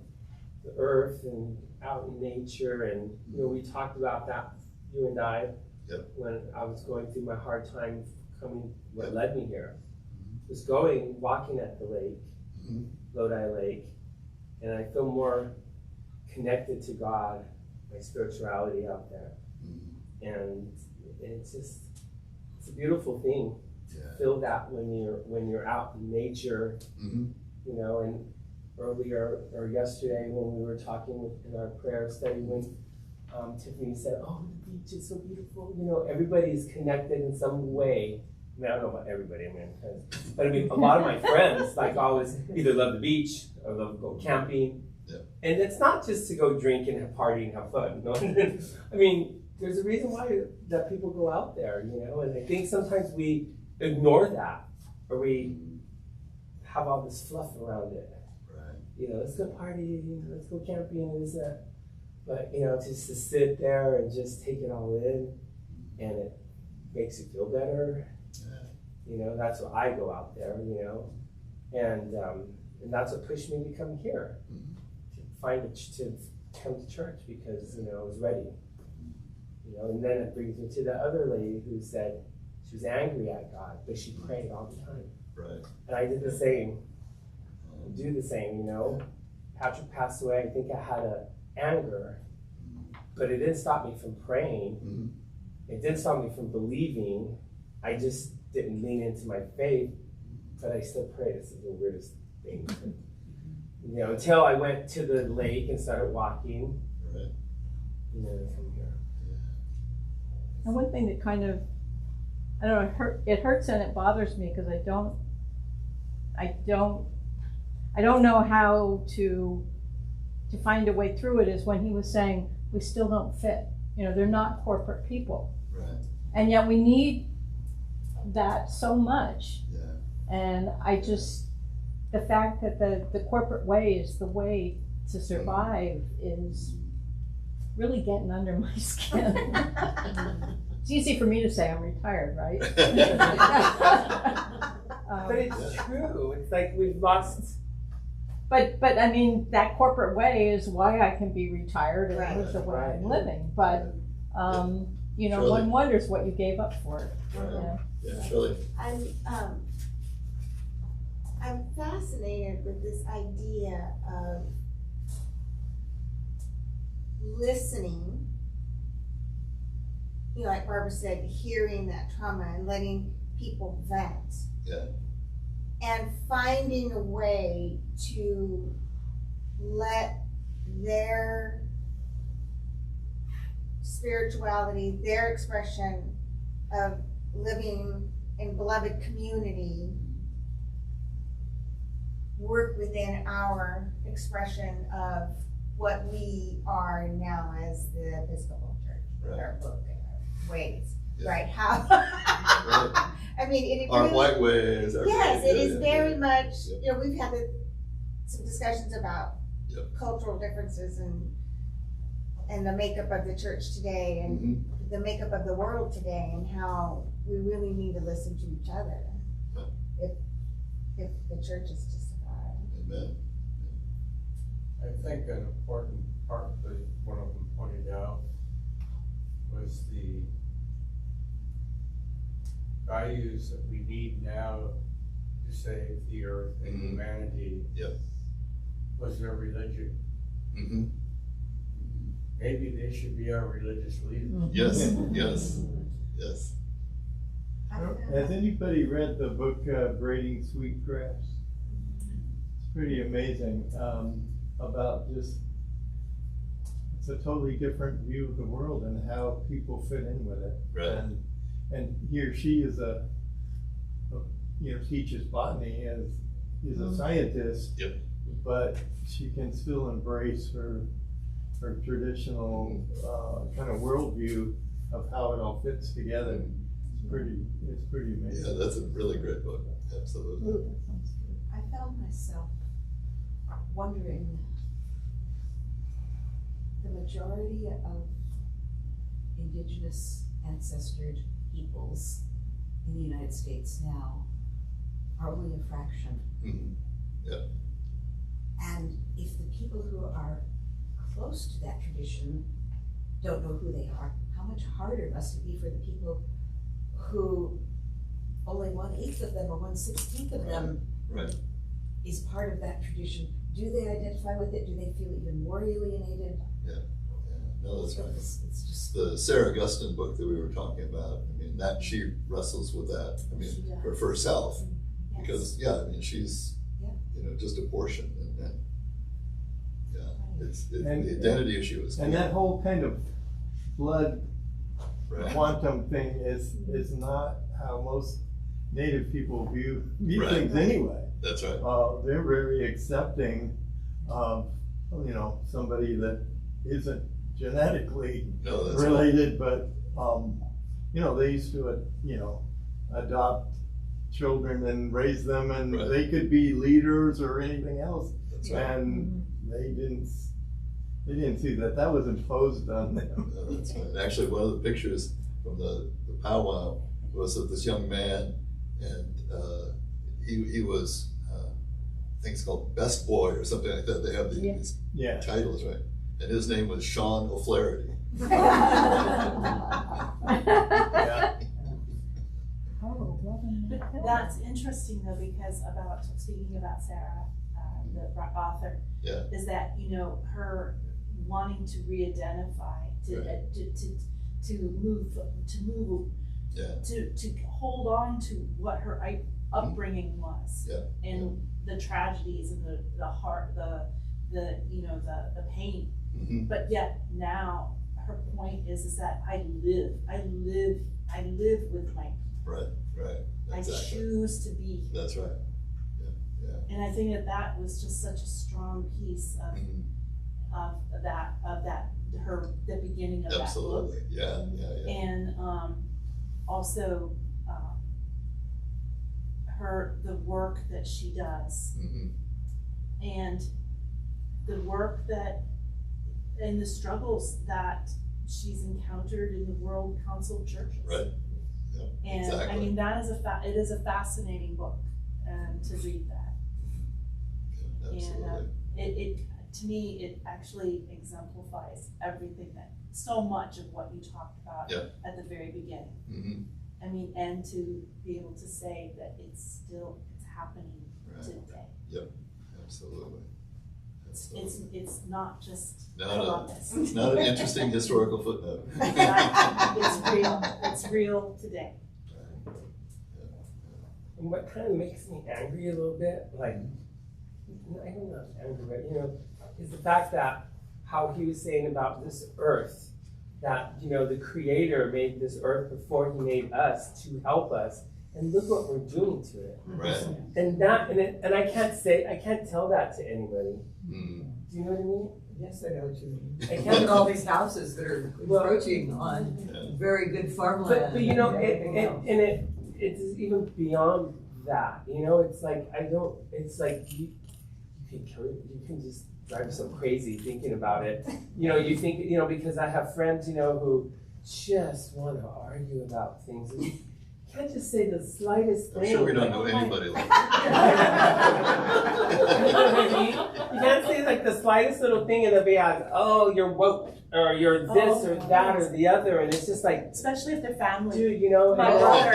earth and out in nature, and, we talked about that, you and I, when I was going through my hard time coming, what led me here, was walking at the lake, Lodi Lake, and I feel more connected to God, my spirituality out there. And it's a beautiful thing to feel that when you're out in nature, and earlier or yesterday when we were talking in our prayer study when Tiffany said, oh, the beach is so beautiful, everybody's connected in some way. I mean, I don't know about everybody, but a lot of my friends always either love the beach or love to go camping. And it's not just to go drink and party and have fun. I mean, there's a reason why that people go out there, and I think sometimes we ignore that, or we have all this fluff around it. Right. Let's go party, let's go camping and this and that. But, just to sit there and just take it all in, and it makes you feel better. That's why I go out there, and And that's what pushed me to come here, to come to church, because, I was ready. And then it brings me to the other lady who said she was angry at God, but she prayed all the time. Right. And I did the same, do the same, Patrick passed away, I think I had anger, but it didn't stop me from praying. It didn't stop me from believing. I just didn't lean into my faith, but I still prayed. This is the weirdest thing. Until I went to the lake and started walking. Right. And then I come here. And one thing that kind of, I don't know, it hurts and it bothers me because I don't know how to find a way through it, is when he was saying we still don't fit. They're not corporate people. Right. And yet we need that so much. Yeah. And the fact that the corporate way is the way to survive is really getting under my skin. It's easy for me to say, I'm retired, right? But it's true. It's like we've lost. But I mean, that corporate way is why I can be retired and live the way I'm living. But Shirley. one wonders what you gave up for it. Right. Yeah, Shirley. I'm fascinated with this idea of listening. Like Barbara said, hearing that trauma and letting people vent. Yeah. And finding a way to let their spirituality, their expression of living in beloved community, work within our expression of what we are now as the Episcopal Church, with our book and our ways, right? How? Right. I mean, Our white ways. Yes, it is very much. We've had some discussions about cultural differences and the makeup of the church today, and the makeup of the world today, and how we really need to listen to each other if the church is to survive. Amen. I think an important part that one of them pointed out was the values that we need now to save the earth and humanity was their religion. Maybe they should be our religious leaders. Yes. Has anybody read the book Braiding Sweetgrass? It's pretty amazing about just, it's a totally different view of the world and how people fit in with it. Right. And he or she is teaches botany, is a scientist, but she can still embrace her traditional kind of worldview of how it all fits together. It's pretty amazing. Yeah, that's a really great book. Absolutely. I found myself wondering, the majority of indigenous ancestored peoples in the United States now are only a fraction. And if the people who are close to that tradition don't know who they are, how much harder must it be for the people who only 1/8 of them or 1/16 of them is part of that tradition? Do they identify with it? Do they feel even more alienated? No, that's right. It's just the Sarah Augustine book that we were talking about. I mean, that she wrestles with that. I mean, for herself, because she's just a portion, and it's the identity issue is. And that whole kind of blood quantum thing is not how most Native people view things anyway. That's right. They're very accepting of somebody that isn't genetically related, but they used to adopt children and raise them, and they could be leaders or anything else. That's right. And they didn't see that was imposed on them. No, that's right. Actually, one of the pictures from the powwow was of this young man, and he was, I think it's called Best Boy or something like that. They have these titles, right? And his name was Sean O'Flaherty. That's interesting though, because speaking about Sarah, the author, is that, you know, her wanting to re-identify, to hold on to what her upbringing was, and the tragedies and the heart, the pain, but yet now her point is that I live with my people. Right. Exactly. I choose to be here. That's right. Yeah. And I think that was just such a strong piece of the beginning of Absolutely. that book. Yeah. And also the work that she does, and the work and the struggles that she's encountered in the World Council of Churches. Right. And exactly. I mean, it is a fascinating book, to read that. Absolutely. And to me, it actually exemplifies everything so much of what you talked about at the very beginning. I mean, and to be able to say that it's happening today. Yep, absolutely. It's not just No, Columbus. it's not an interesting historical footnote. It's real today. And what kind of makes me angry a little bit, like, I don't know, angry, but, you know, is the fact that how he was saying about this earth, that, you know, the Creator made this earth before he made us to help us, and look what we're doing to it. Right. And I can't tell that to anybody. Do you know what I mean? Yes, I know what you mean. I Look at all these houses that are encroaching on very good farmland. But you know, it's even beyond that. You know, it's like you can just drive yourself crazy thinking about it. You know, you think, you know, because I have friends, you know, who just want to argue about things. You can't just say the slightest thing. I'm sure we don't know anybody like that. You know what I mean? You can't say like the slightest little thing and they'll be like, oh, you're woke, or you're this or that or the other, and it's just like, especially if they're family. Dude, you know, my brother.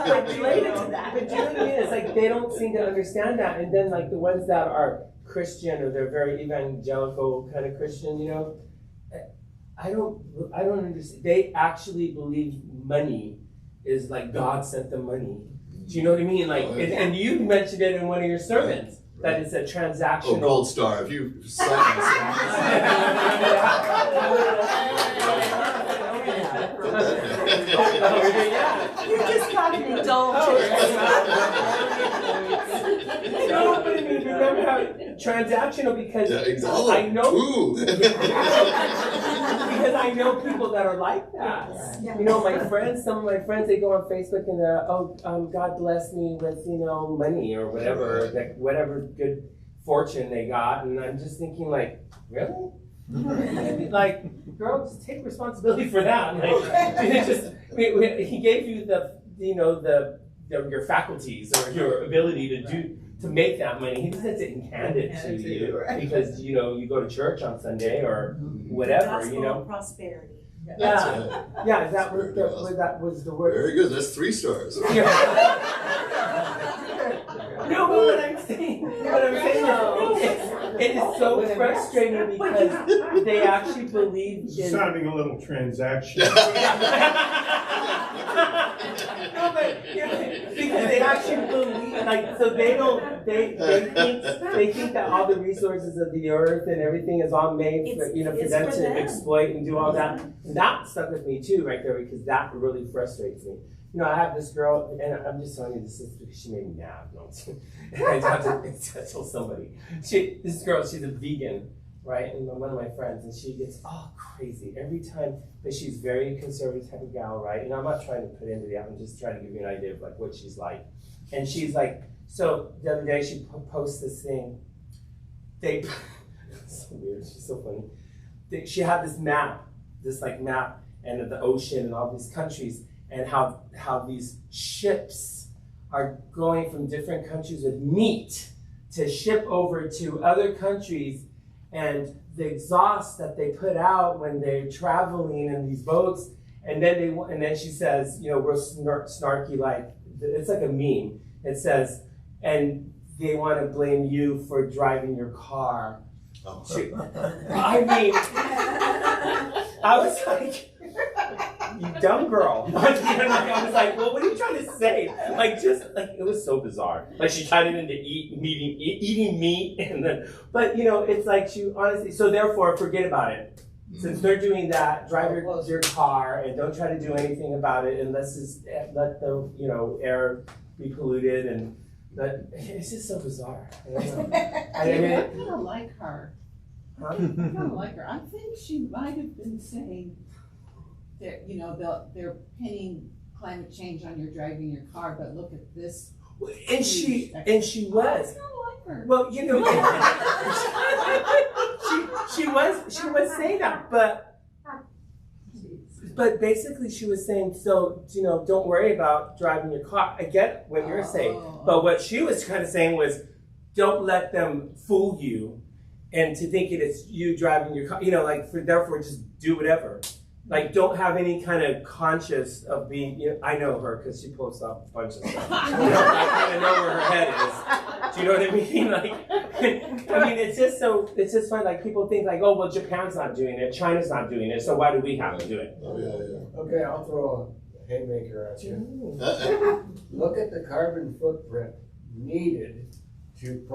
I'm related to that. But you know what I mean? It's like they don't seem to understand that, and then like the ones that are Christian or they're very evangelical kind of Christian, you know, I don't understand. They actually believe money is like God sent them money. Do you know what I mean? Like, and you mentioned it in one of your sermons. That it's a transactional. Oh, Gold Star, if you sign You're just talking indulgent. No, but I mean, remember how transactional, because exactly. I know because I know people that are like that. You know, some of my friends, they go on Facebook and God bless me with, you know, money or whatever, like whatever good fortune they got, and I'm just thinking like, really? Like, girl, just take responsibility for that. Like, he gave you your faculties or your ability to make that money. He doesn't hand it to you because, you know, you go to church on Sunday or whatever. Gospel you know, of prosperity. Yeah. That was the word. Very good. That's 3 stars. No, but what I'm saying it is so frustrating because they actually believe in sounding a little transactional. No, but because they actually believe, like, so they think that all the resources of the earth and everything is all made for, you know, for them to exploit and do all that. And that stuck with me too, right there, because that really frustrates me. You know, I have this girl, and I'm just telling you this is because she made me mad. No, I have to tell somebody. This girl, she's a vegan, right? And one of my friends, and she gets all crazy every time. But she's very conservative type of gal, right? And I'm not trying to put into the I'm just trying to give you an idea of like what she's like. And she's like, so the other day she posts this thing. It's so weird. She's so funny. She had this map, and of the ocean and all these countries. And how these ships are going from different countries with meat to ship over to other countries, and the exhaust that they put out when they're traveling in these boats, and then she says, you know, we're snarky, like, it's like a meme. It says, and they want to blame you for driving your car. Oh. I mean, I was like, you dumb girl. I was like, well, what are you trying to say? Like, just like, it was so bizarre. Like, she tied it into eating meat, and then, but you know, it's like she honestly. So therefore, forget about it. Since they're doing that, drive your car and don't try to do anything about it, and let's just let the air be polluted, and it's just so bizarre. I kind of like her. Huh? I kind of like her. I think she might have been saying that they're pinning climate change on your driving your car, but look at this. And she was. Well, you know, she was saying that, but basically she was saying, so, you know, don't worry about driving your car. I get what you're saying, but what she was kind of saying was, don't let them fool you and to think it's you driving your car, you know, like, therefore just do whatever. Like, don't have any kind of conscious of being, you know, I know her because she posts up a bunch of stuff. You know, I kind of know where her head is. Do you know what I mean? Like, I mean, it's just fun. Like, people think like, oh, well, Japan's not doing it, China's not doing it, so why do we have to do it? Oh, yeah. Okay, I'll throw a haymaker at you. Look at the carbon footprint needed to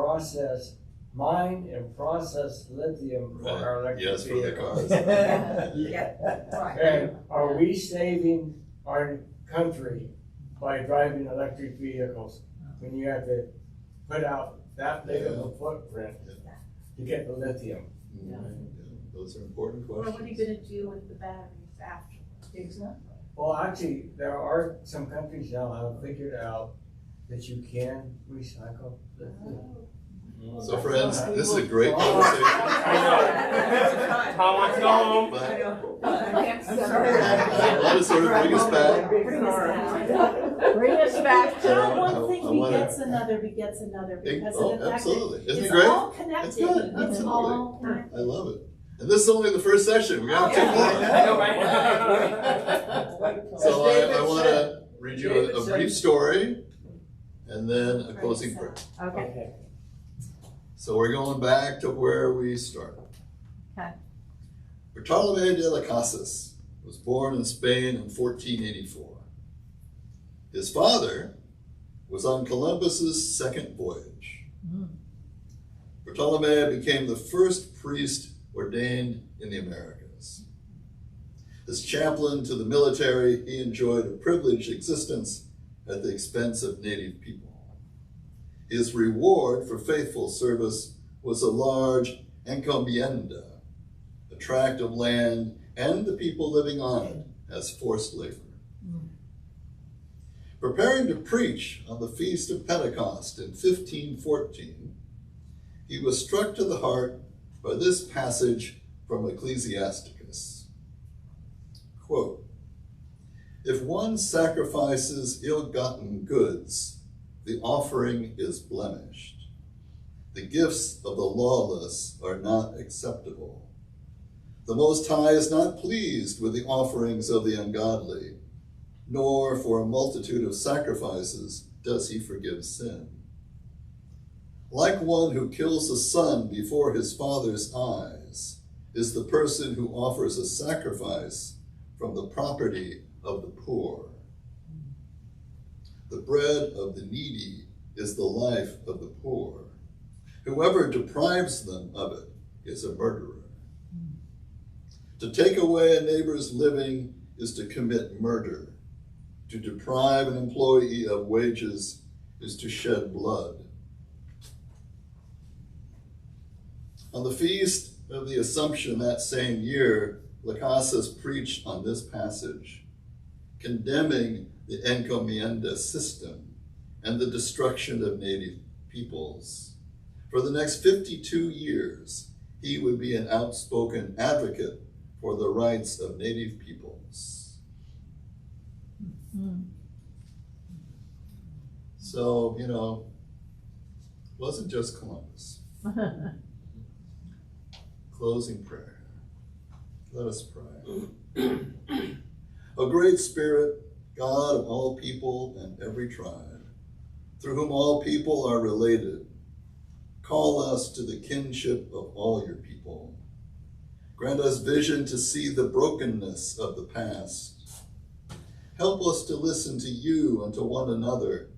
mine and process lithium for our electric vehicles. For the cars. And are we saving our country by driving electric vehicles when you have to put out that big of a footprint to get the lithium? Yeah. Those are important questions. Well, what are you going to do with the batteries afterwards? Exactly. Well, actually, there are some countries now have figured out that you can recycle lithium. So friends, this is a great conversation. I know. Tom wants to go home. I'm sorry. I want to sort of bring us back. Bring us back. One thing begets another begets another because of the fact that Isn't it it's great? all connected. It's good. It's all connected. I love it. And this is only the first session. We're going to have 2 more. I know, right? So I want to read you a brief story and then a closing prayer. Okay. So we're going back to where we started. Okay. Bartolomé de las Casas was born in Spain in 1484. His father was on Columbus's second voyage. Bartolomé became the first priest ordained in the Americas. As chaplain to the military, he enjoyed a privileged existence at the expense of native people. His reward for faithful service was a large encomienda, a tract of land and the people living on it as forced labor. Preparing to preach on the Feast of Pentecost in 1514, he was struck to the heart by this passage from Ecclesiasticus. Quote, "If one sacrifices ill-gotten goods, the offering is blemished. The gifts of the lawless are not acceptable. The Most High is not pleased with the offerings of the ungodly, nor for a multitude of sacrifices does he forgive sin. Like one who kills a son before his father's eyes is the person who offers a sacrifice from the property of the poor. The bread of the needy is the life of the poor. Whoever deprives them of it is a murderer. To take away a neighbor's living is to commit murder. To deprive an employee of wages is to shed blood." On the Feast of the Assumption that same year, Las Casas preached on this passage, condemning the encomienda system and the destruction of native peoples. For the next 52 years, he would be an outspoken advocate for the rights of native peoples. So, it wasn't just Columbus. Closing prayer. Let us pray. O great Spirit, God of all people and every tribe, through whom all people are related, call us to the kinship of all your people. Grant us vision to see the brokenness of the past. Help us to listen to you and to one another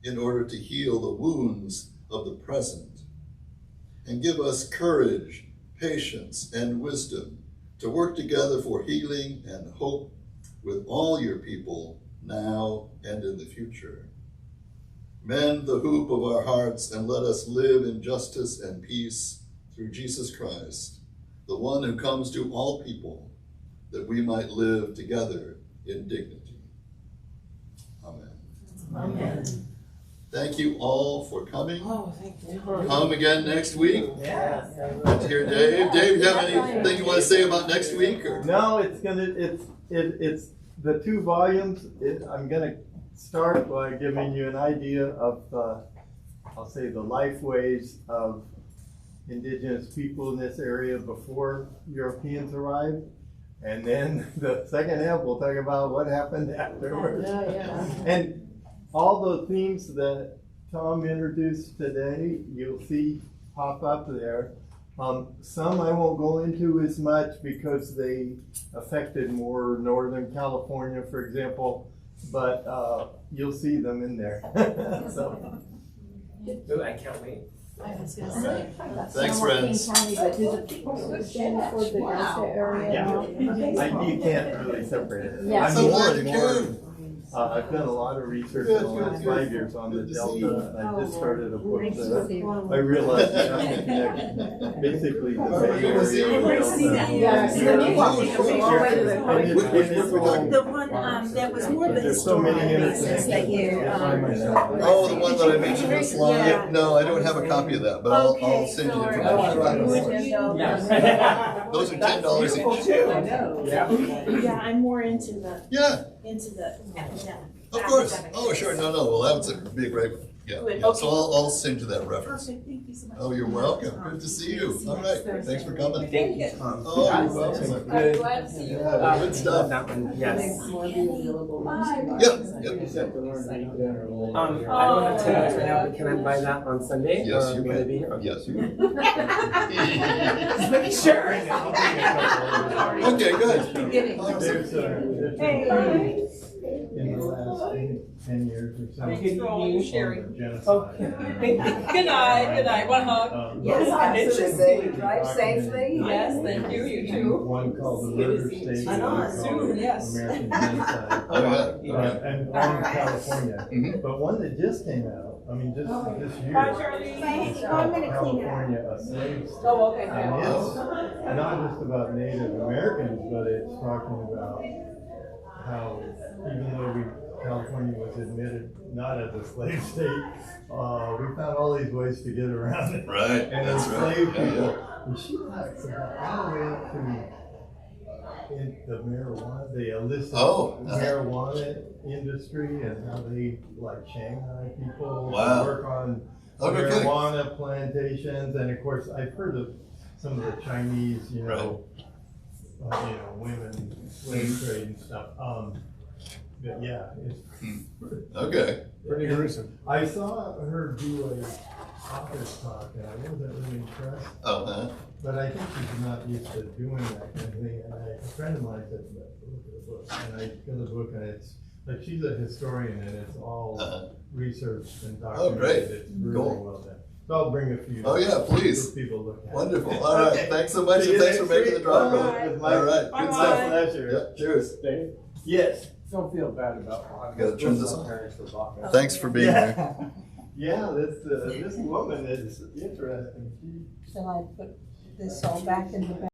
in order to heal the wounds of the present. And give us courage, patience, and wisdom to work together for healing and hope with all your people now and in the future. Mend the hoop of our hearts and let us live in justice and peace through Jesus Christ, the one who comes to all people, that we might live together in dignity. Amen. Amen. Thank you all for coming. Oh, thank you. Come again next week. Yes. Good to hear Dave. Dave, you have anything you want to say about next week? Or? No, it's the 2 volumes. I'm gonna start by giving you an idea of I'll say the life ways of indigenous people in this area before Europeans arrived. And then the second half, we'll talk about what happened afterwards. Yeah. And all the themes that Tom introduced today, you'll see pop up there. Some I won't go into as much because they affected more Northern California, for example, but you'll see them in there. So. Ooh, I can't wait. I was gonna say. Thanks, friends. County, but do the people stand for the Delta area? Yeah. You can't really separate it. Yeah. I'm So more glad and you more. came. I've done a lot of research in the last 5 years on the Delta, and I just started a book that I realized you have to connect basically the Bay Area. The one that was more of the There's so many historical that you. Oh, the one that I mentioned in the slide? Yeah. No, I don't have a copy of that, but I'll send you the information about it. Those are $10 each. Yeah, I'm more into the. Yeah. Into the academic. Of course. Oh, sure. No. Well, that would be a great one. Yeah. So I'll send you that reference. Perfect, thank you so much. Oh, you're welcome. Good to see you. All right. Thanks for coming. Thank you. Oh, you're welcome. Good. Glad to see you. Good stuff. That one, yes. I don't have $10 right now, but can I buy that on Sunday? Yes, you will it be can. here? Okay. Yes, you can. Just making sure. Okay, good. Hey. In the last 10 years or so. Thanks for all your sharing. Genocide. Good night, one hug. Yes, absolutely. Drive safely. Yes, thank you, you too. One called the Murder State. I know, one soon, called yes. American Genocide. Oh, yeah. And one in California. But one that just came out, I mean, just this year. Bye, Charlie. It's called California, a Slave State. Oh, okay. And it's not just about Native Americans, but it's talking about how even though California was admitted not as a slave state, we found all these ways to get around it. Right, And that's right. enslave Yeah, people. yeah. And she talks about all the way up to the marijuana, the illicit marijuana industry, and how they like Shanghai people work on marijuana plantations. And of course, I've heard of some of the Chinese, women slave trade and stuff. But yeah, it's pretty gruesome. I saw her do a author's talk, and I wasn't really impressed. But I think she's not used to doing that kind of thing. And a friend of mine said, "Look at the book," and I got the book, and it's like she's a historian, and it's all researched and documented. Oh, great. It's really well done. So I'll bring a few. Oh yeah, please. So people look at. Wonderful. All right. Okay. Thanks so much, and thanks for making the drive. All right. Good stuff. Pleasure. Yep. Cheers. Dave? Yes. Don't feel bad about it. Gotta turn this on. Thanks for being here. Yeah, this woman is interesting. Shall I put this all back in the bag?